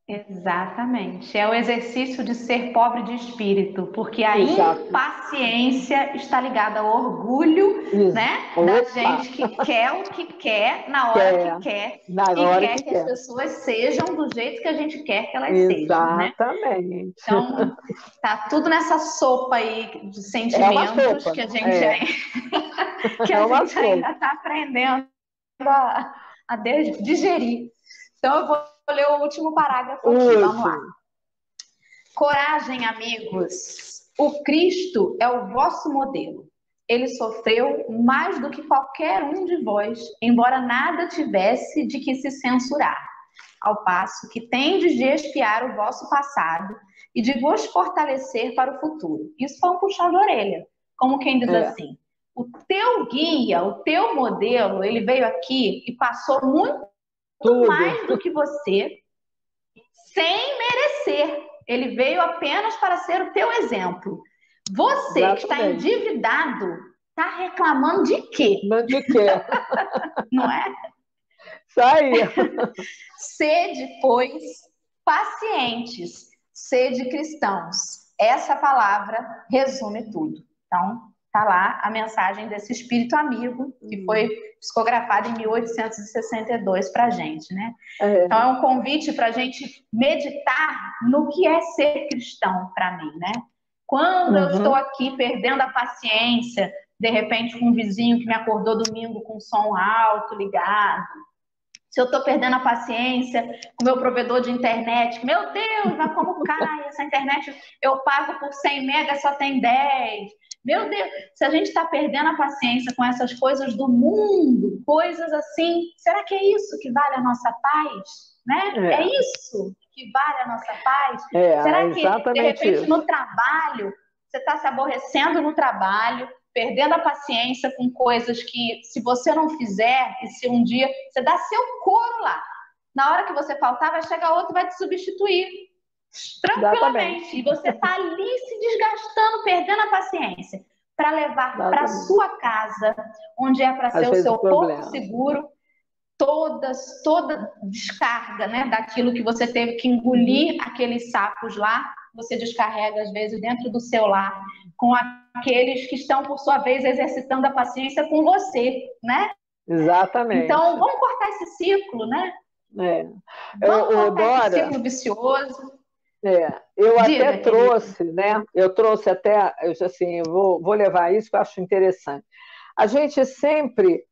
Exatamente. É o exercício de ser pobre de espírito, porque a impaciência está ligada ao orgulho, né? Da gente que quer o que quer, na hora que quer, e quer que as pessoas sejam do jeito que a gente quer que elas sejam, né? Exatamente. Então, tá tudo nessa sopa aí de sentimentos que a gente que a gente ainda está aprendendo a digerir. Então, eu vou ler o último parágrafo aqui. Vamos lá. Coragem, amigos. O Cristo é o vosso modelo. Ele sofreu mais do que qualquer um de vós, embora nada tivesse de que se censurar. Ao passo que tendes de expiar o vosso passado e de vos fortalecer para o futuro. Isso foi um puxão de orelha. Como quem diz assim, o teu guia, o teu modelo, ele veio aqui e passou muito mais do que você, sem merecer. Ele veio apenas para ser o teu exemplo. Você que está endividado, está reclamando de quê? De quê? Não é? Isso aí. Sede, pois, pacientes, sede cristãos. Essa palavra resume tudo. Então, está lá a mensagem desse espírito amigo, que foi psicografado em 1862 para a gente, né? Então, é um convite para a gente meditar no que é ser cristão para mim, né? Quando eu estou aqui perdendo a paciência, de repente com um vizinho que me acordou domingo com som alto ligado, se eu estou perdendo a paciência com o meu provedor de internet, meu Deus, mas como cai essa internet? Eu pago por 100 megas, só tem 10. Meu Deus, se a gente está perdendo a paciência com essas coisas do mundo, coisas assim, será que é isso que vale a nossa paz? Né? É isso que vale a nossa paz? Será que, de repente, no trabalho, você está se aborrecendo no trabalho, perdendo a paciência com coisas que, se você não fizer, e se um dia você dá seu couro lá, na hora que você faltar, vai chegar outro e vai te substituir tranquilamente. E você está ali se desgastando, perdendo a paciência, para levar para a sua casa, onde é para ser o seu porto seguro, toda descarga, né, daquilo que você teve que engolir, aqueles sapos lá, você descarrega às vezes dentro do seu lar, com aqueles que estão, por sua vez, exercitando a paciência com você, né? Exatamente. Então, vamos cortar esse ciclo, né? Vamos cortar esse ciclo vicioso. Eu até Diga, querida. trouxe, né? Eu trouxe até, eu disse assim, eu vou levar isso que eu acho interessante. A gente sempre,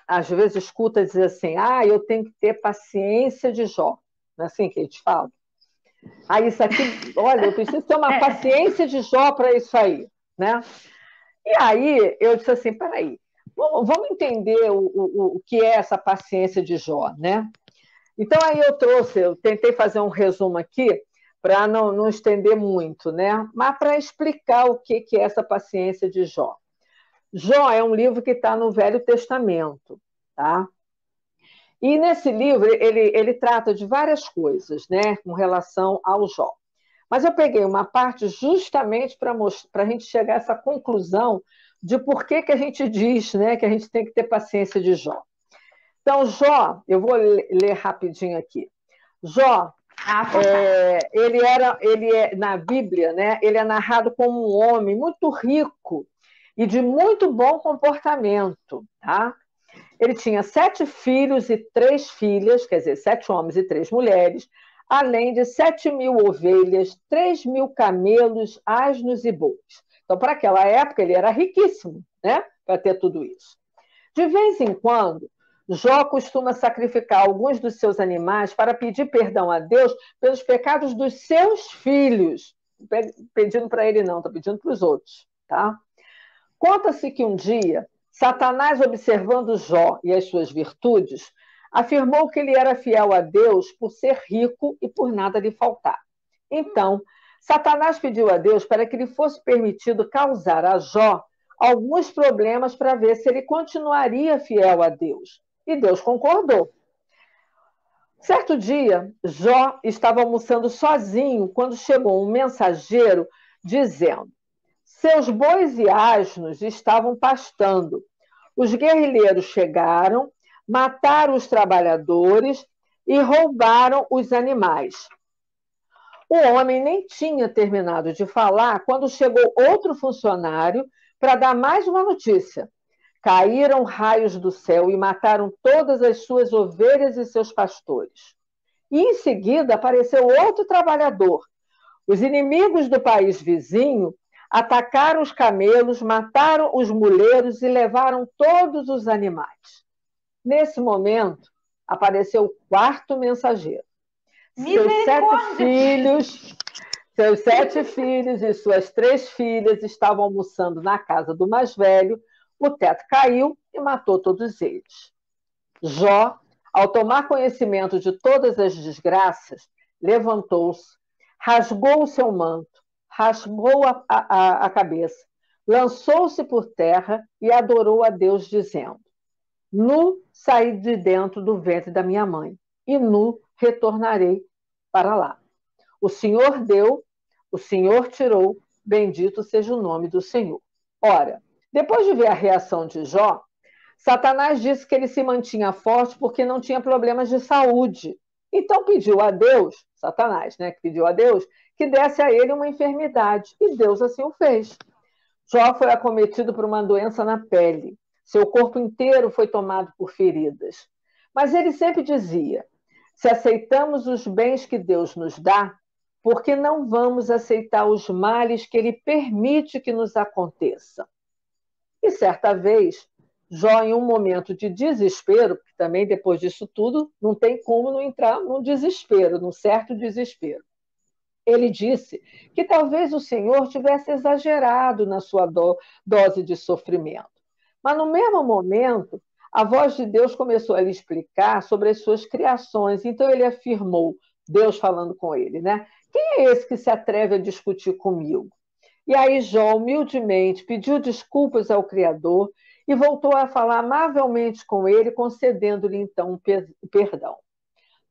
às vezes, escuta dizer assim, eu tenho que ter paciência de Jó. Não é assim que a gente fala? Isso aqui, olha, eu preciso ter uma É, paciência de Jó para isso aí, né? E aí eu disse assim, peraí, vamos entender o que é essa paciência de Jó, né? Então aí eu tentei fazer um resumo aqui para não estender muito, né? Mas para explicar o que é essa paciência de Jó. Jó é um livro que está no Velho Testamento, tá? E nesse livro ele trata de várias coisas, né, com relação ao Jó. Mas eu peguei uma parte justamente para a gente chegar a essa conclusão de por que a gente diz, né, que a gente tem que ter paciência de Jó. Então, Jó, eu vou ler rapidinho aqui. Jó, na Bíblia, né, ele é narrado como um homem muito rico e de muito bom comportamento, tá? Ele tinha 7 filhos e 3 filhas, quer dizer, 7 homens e 3 mulheres, além de 7.000 ovelhas, 3.000 camelos, asnos e bois. Então, para aquela época, ele era riquíssimo, né? Para ter tudo isso. De vez em quando, Jó costuma sacrificar alguns dos seus animais para pedir perdão a Deus pelos pecados dos seus filhos. Pedindo para ele, não, está pedindo para os outros, tá? Conta-se que um dia, Satanás, observando Jó e as suas virtudes, afirmou que ele era fiel a Deus por ser rico e por nada lhe faltar. Então, Satanás pediu a Deus para que lhe fosse permitido causar a Jó alguns problemas para ver se ele continuaria fiel a Deus. E Deus concordou. Certo dia, Jó estava almoçando sozinho quando chegou um mensageiro dizendo: seus bois e asnos estavam pastando. Os guerrilheiros chegaram, mataram os trabalhadores e roubaram os animais. O homem nem tinha terminado de falar quando chegou outro funcionário para dar mais uma notícia. Caíram raios do céu e mataram todas as suas ovelhas e seus pastores. E em seguida apareceu outro trabalhador. Os inimigos do país vizinho atacaram os camelos, mataram os muleiros e levaram todos os animais. Nesse momento, apareceu o quarto mensageiro. Seus sete filhos e suas 3 filhas estavam almoçando na casa do mais velho, o teto caiu e matou todos eles. Jó, ao tomar conhecimento de todas as desgraças, levantou-se, rasgou o seu manto, raspou a cabeça, lançou-se por terra e adorou a Deus, dizendo: nu saí de dentro do ventre da minha mãe, e nu retornarei para lá. O Senhor deu, o Senhor tirou, bendito seja o nome do Senhor. Ora, depois de ver a reação de Jó, Satanás disse que ele se mantinha forte porque não tinha problemas de saúde. Então pediu a Deus, Satanás, né, que pediu a Deus, que desse a ele uma enfermidade. E Deus assim o fez. Jó foi acometido por uma doença na pele. Seu corpo inteiro foi tomado por feridas. Mas ele sempre dizia: se aceitamos os bens que Deus nos dá, por que não vamos aceitar os males que ele permite que nos aconteçam? E certa vez, Jó, em um momento de desespero, porque também depois disso tudo não tem como não entrar num desespero, num certo desespero. Ele disse que talvez o Senhor tivesse exagerado na sua dose de sofrimento. Mas no mesmo momento, a voz de Deus começou a lhe explicar sobre as suas criações. Então ele afirmou, Deus falando com ele, né? Quem é esse que se atreve a discutir comigo? E aí Jó, humildemente, pediu desculpas ao Criador e voltou a falar amavelmente com ele, concedendo-lhe então o perdão.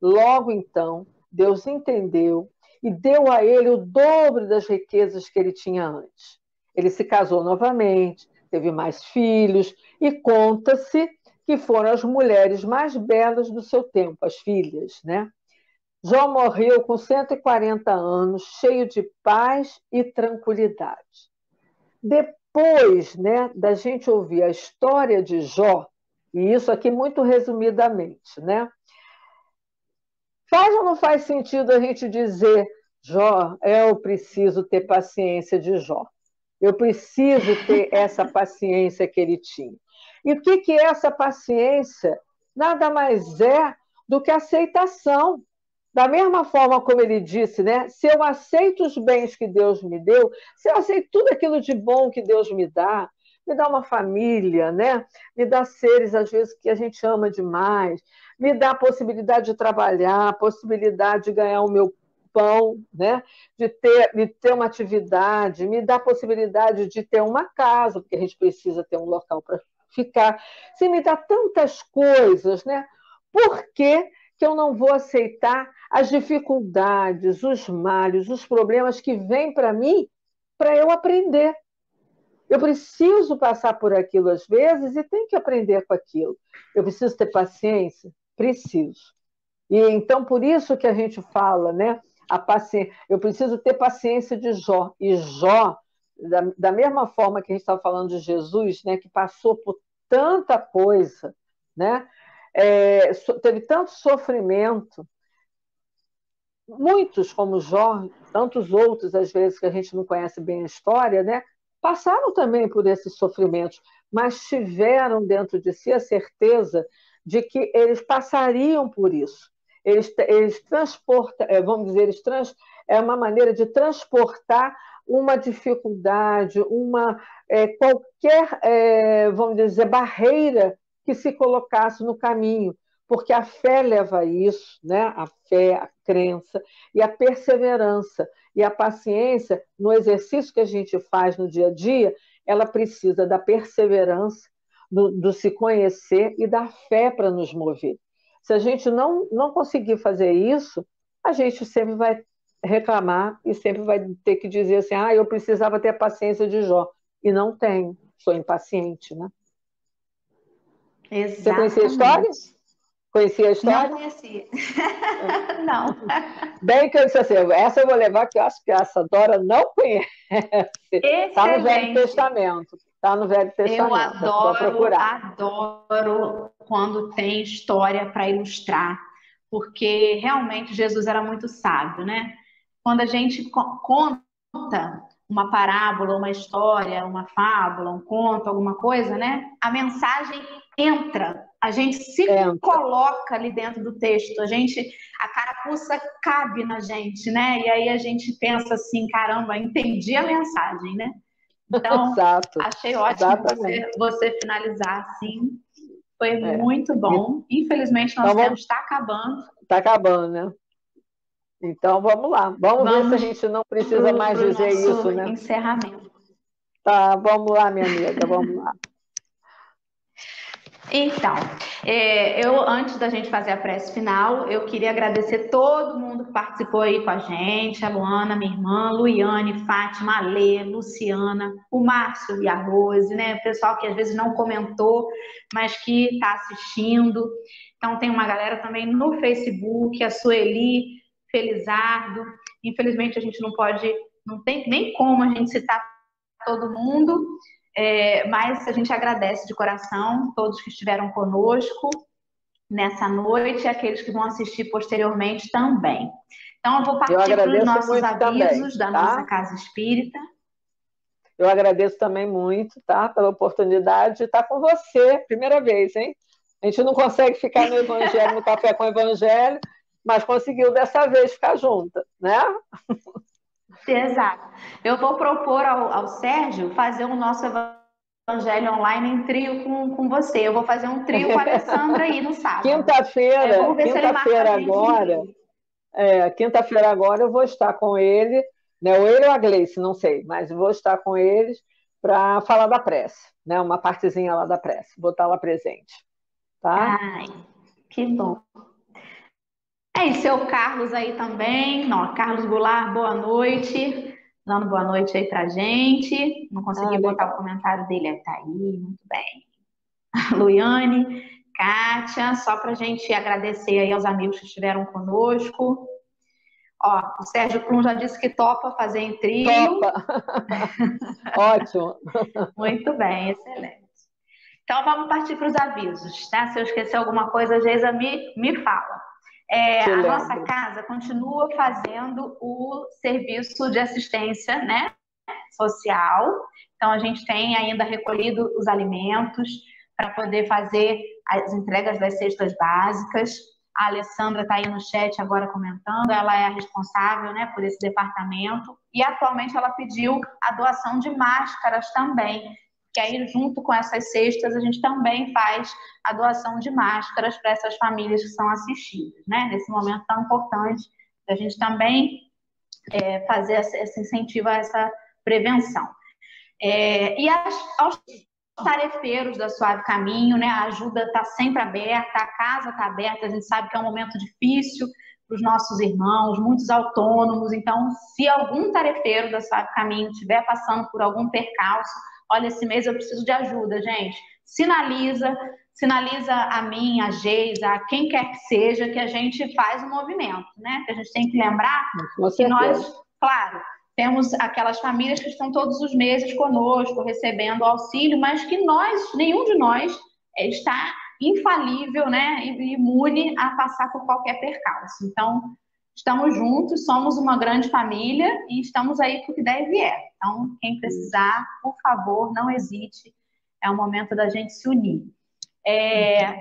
Logo então, Deus entendeu e deu a ele o dobro das riquezas que ele tinha antes. Ele se casou novamente, teve mais filhos e conta-se que foram as mulheres mais belas do seu tempo, as filhas, né? Jó morreu com 140 anos, cheio de paz e tranquilidade. Depois, né, da gente ouvir a história de Jó, e isso aqui muito resumidamente, né? Faz ou não faz sentido a gente dizer Jó, eu preciso ter paciência de Jó. Eu preciso ter essa paciência que ele tinha. E o que é essa paciência? Nada mais é do que aceitação. Da mesma forma como ele disse, né? Se eu aceito os bens que Deus me deu, se eu aceito tudo aquilo de bom que Deus me dá uma família, né? Me dá seres, às vezes, que a gente ama demais, me dá a possibilidade de trabalhar, a possibilidade de ganhar o meu pão, né? De ter uma atividade, me dá a possibilidade de ter uma casa, porque a gente precisa ter um local para ficar. Se me dá tantas coisas, né? Por que eu não vou aceitar as dificuldades, os males, os problemas que vêm para mim para eu aprender? Eu preciso passar por aquilo às vezes e tenho que aprender com aquilo. Eu preciso ter paciência? Preciso. E então, por isso que a gente fala, né? A paciência. Eu preciso ter paciência de Jó. E Jó, da mesma forma que a gente estava falando de Jesus, né? Que passou por tanta coisa, né? Teve tanto sofrimento, muitos como Jó, tantos outros, às vezes, que a gente não conhece bem a história, né? Passaram também por esses sofrimentos, mas tiveram dentro de si a certeza de que eles passariam por isso. Eles transportam, vamos dizer, é uma maneira de transportar uma dificuldade, qualquer, vamos dizer, barreira que se colocasse no caminho, porque a fé leva a isso, né? A fé, a crença e a perseverança e a paciência no exercício que a gente faz no dia a dia, ela precisa da perseverança, do se conhecer e da fé para nos mover. Se a gente não conseguir fazer isso, a gente sempre vai reclamar e sempre vai ter que dizer assim, eu precisava ter a paciência de Jó. E não tenho, sou impaciente, né? Exatamente. Você conhecia a história? Conhecia a história? Não conhecia. Não. Bem que eu disse assim, essa eu vou levar, que eu acho que essa Dora não conhece. Está no Velho Testamento. Está no Velho Testamento. Eu adoro quando tem história para ilustrar, porque realmente Jesus era muito sábio, né? Quando a gente conta uma parábola, uma história, uma fábula, um conto, alguma coisa, né? A mensagem entra, a gente se coloca ali dentro do texto, a carapuça cabe na gente, né? E aí a gente pensa assim, caramba, entendi a mensagem, né? Então, Exato. achei ótimo você finalizar assim, foi muito bom. Infelizmente, nosso tempo está acabando. Está acabando, né? Então, vamos lá. Vamos ver se a gente não precisa mais dizer isso, né? Encerramento. Tá, vamos lá, minha amiga, vamos lá. Então, antes da gente fazer a prece final, eu queria agradecer todo mundo que participou aí com a gente, a Luana, minha irmã, Luiane, Fátima, a Lê, Luciana, o Márcio e a Rose, né? O pessoal que às vezes não comentou, mas que está assistindo. Então, tem uma galera também no Facebook, a Sueli, Felizardo. Infelizmente, a gente não tem nem como a gente citar todo mundo, mas a gente agradece de coração todos que estiveram conosco nessa noite e aqueles que vão assistir posteriormente também. Então, eu vou partir para os nossos avisos da nossa Casa Espírita. Eu agradeço também muito, tá? Pela oportunidade de estar com você, primeira vez, hein? A gente não consegue ficar no Evangelho, no Café com o Evangelho, mas conseguiu dessa vez ficar junta, né? Exato. Eu vou propor ao Sérgio fazer o nosso Evangelho online em trio com você. Eu vou fazer um trio com a Alessandra aí no sábado. Quinta-feira agora eu vou estar com ele, né? Ou ele ou a Gleice, não sei, mas vou estar com eles para falar da prece, né? Uma partezinha lá da prece. Vou estar lá presente, tá? Ai, que bom. E seu Carlos aí também. Não, Carlos Goulart, boa noite. Dando boa noite aí pra gente. Não consegui botar o comentário dele. Tá aí, muito bem. Luiane, Kátia, só pra gente agradecer aí aos amigos que estiveram conosco. Ó, o Sérgio Plum já disse que topa fazer em trio. Topa. Ótimo. Muito bem, excelente. Então vamos partir para os avisos, tá? Se eu esquecer alguma coisa, a Geisa me fala. A nossa casa continua fazendo o serviço de assistência, né, social. Então, a gente tem ainda recolhido os alimentos para poder fazer as entregas das cestas básicas. A Alessandra está aí no chat agora comentando, ela é a responsável, né, por esse departamento. E atualmente ela pediu a doação de máscaras também, que aí junto com essas cestas a gente também faz a doação de máscaras para essas famílias que são assistidas, né? Nesse momento tão importante, a gente também fazer esse incentivo a essa prevenção. E aos tarefeiros da Suave Caminho, né? A ajuda está sempre aberta, a casa está aberta, a gente sabe que é um momento difícil para os nossos irmãos, muitos autônomos, então se algum tarefeiro da Suave Caminho estiver passando por algum percalço, olha, esse mês eu preciso de ajuda, gente, sinaliza a mim, a Geisa, a quem quer que seja, que a gente faz o movimento, né? Que a gente tem que lembrar que nós, claro, temos aquelas famílias que estão todos os meses conosco, recebendo auxílio, mas que nenhum de nós está infalível, né, e imune a passar por qualquer percalço. Então, estamos juntos, somos uma grande família e estamos aí para o que der e vier. Então, quem precisar, por favor, não hesite, é o momento da gente se unir.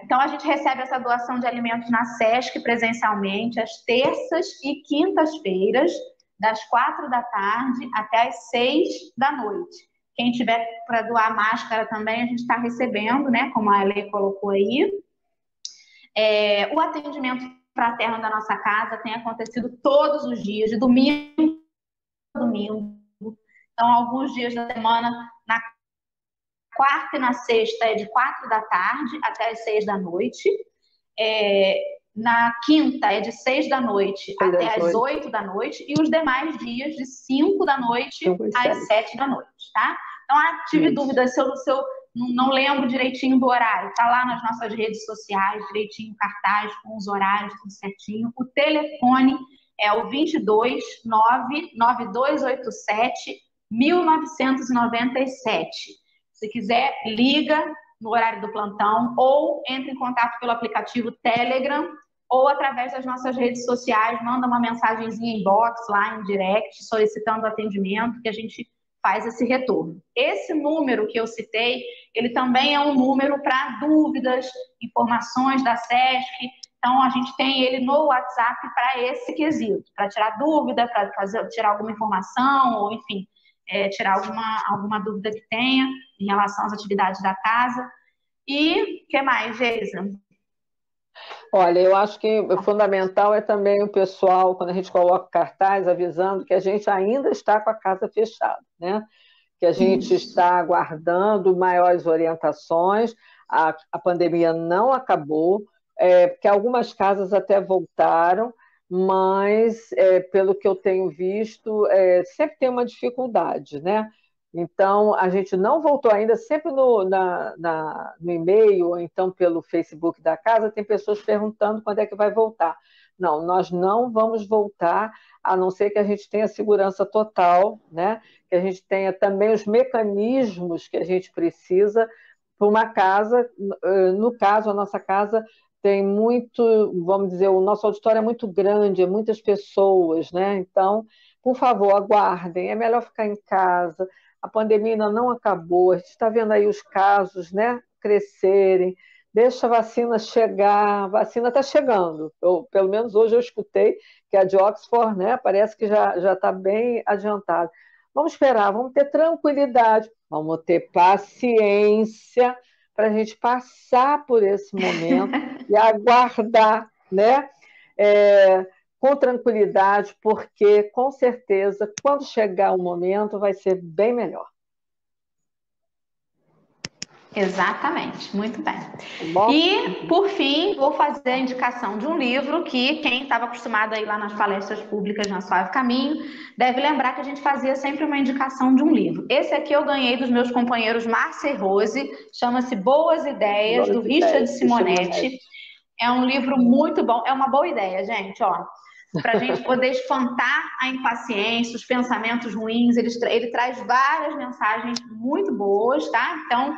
Então, a gente recebe essa doação de alimentos na SESC presencialmente, às terças e quintas-feiras, das 4 da tarde até as 6 da noite. Quem tiver para doar máscara também, a gente está recebendo, né, como a Ale colocou aí. O atendimento fraterno da nossa casa tem acontecido todos os dias, de domingo a domingo. Então, alguns dias da semana, na quarta e na sexta, é de 4 da tarde até as 6 da noite. Na quinta é de 6 da noite até as 8 da noite e os demais dias de 5 da noite às 7 da noite, tá? Então, tive dúvida se eu não lembro direitinho do horário, tá lá nas nossas redes sociais, direitinho, cartaz, com os horários, tudo certinho. O telefone é o 22 99287 1997. Se quiser, liga no horário do plantão ou entre em contato pelo aplicativo Telegram ou através das nossas redes sociais, manda uma mensagenzinha inbox lá em direct, solicitando atendimento, que a gente faz esse retorno. Esse número que eu citei, ele também é um número para dúvidas, informações da SESC, então a gente tem ele no WhatsApp para esse quesito, para tirar dúvida, para tirar alguma informação, ou enfim, tirar alguma dúvida que tenha em relação às atividades da casa. E o que mais, Geisa? Olha, eu acho que o fundamental é também o pessoal, quando a gente coloca cartaz avisando que a gente ainda está com a casa fechada, né? Que a gente está aguardando maiores orientações, a pandemia não acabou, porque algumas casas até voltaram, mas, pelo que eu tenho visto, sempre tem uma dificuldade, né? Então, a gente não voltou ainda, sempre no e-mail, ou então pelo Facebook da casa, tem pessoas perguntando quando é que vai voltar. Não, nós não vamos voltar, a não ser que a gente tenha segurança total, né? Que a gente tenha também os mecanismos que a gente precisa para uma casa. No caso, a nossa casa tem muito, vamos dizer, o nosso auditório é muito grande, é muitas pessoas, né? Então, por favor, aguardem, é melhor ficar em casa. A pandemia ainda não acabou, a gente está vendo aí os casos, né, crescerem, deixa a vacina chegar, a vacina está chegando. Pelo menos hoje eu escutei que a de Oxford, né, parece que já está bem adiantada. Vamos esperar, vamos ter tranquilidade, vamos ter paciência para a gente passar por esse momento e aguardar, né? Com tranquilidade, porque, com certeza, quando chegar o momento, vai ser bem melhor. Exatamente, muito bem. Bom? E, por fim, vou fazer a indicação de um livro que quem estava acostumado a ir lá nas palestras públicas na Suave Caminho deve lembrar que a gente fazia sempre uma indicação de um livro. Esse aqui eu ganhei dos meus companheiros Márcia e Rose, chama-se Boas Ideias, do Richard Simonetti. É um livro muito bom, é uma boa ideia, gente, ó. Para a gente poder espantar a impaciência, os pensamentos ruins, ele traz várias mensagens muito boas, tá? Então,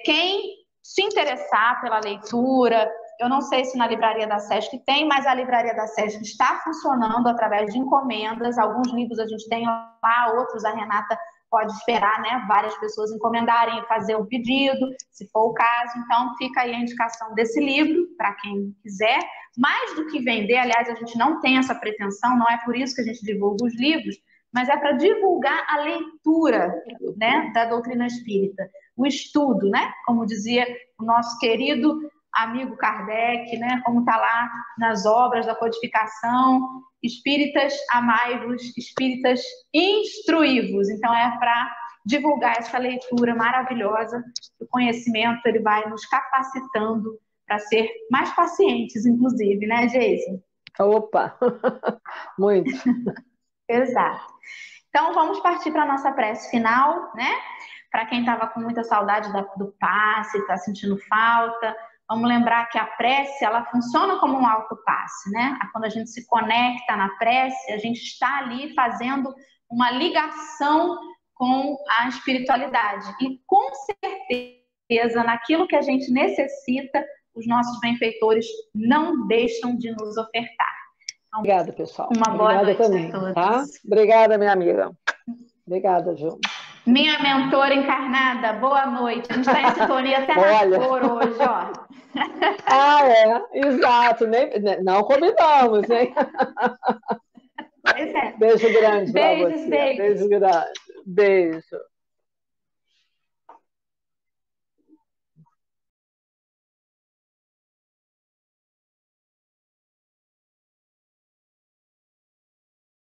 quem se interessar pela leitura, Eu não sei se na Livraria da Sesc tem, mas a Livraria da Sesc está funcionando através de encomendas. Alguns livros a gente tem lá, outros a Renata pode esperar, né? Várias pessoas encomendarem e fazer um pedido, se for o caso. Então, fica aí a indicação desse livro, para quem quiser. Mais do que vender, aliás, a gente não tem essa pretensão, não é por isso que a gente divulga os livros, mas é para divulgar a leitura, né, da doutrina espírita, o estudo, né, como dizia o nosso querido amigo Kardec, né, como está lá nas obras da codificação: espíritas amai-vos, espíritas instruí-vos. Então é para divulgar essa leitura maravilhosa. O conhecimento ele vai nos capacitando para ser mais pacientes, inclusive, né, Geise? Opa, muito. Exato. Então, vamos partir para a nossa prece final, né? Para quem estava com muita saudade do passe, está sentindo falta, vamos lembrar que a prece, ela funciona como um autopasse, né? Quando a gente se conecta na prece, a gente está ali fazendo uma ligação com a espiritualidade. E, com certeza, naquilo que a gente necessita, os nossos benfeitores não deixam de nos ofertar. Obrigada, pessoal. Uma boa noite também, a todos. tá? Obrigada, minha amiga. Obrigada, Ju. Minha mentora encarnada, boa noite. A gente está em sintonia até na cor hoje, ó. Exato. Não combinamos, hein? Pois é. Beijo grande para você. Beijos. Beijo grande. Beijo.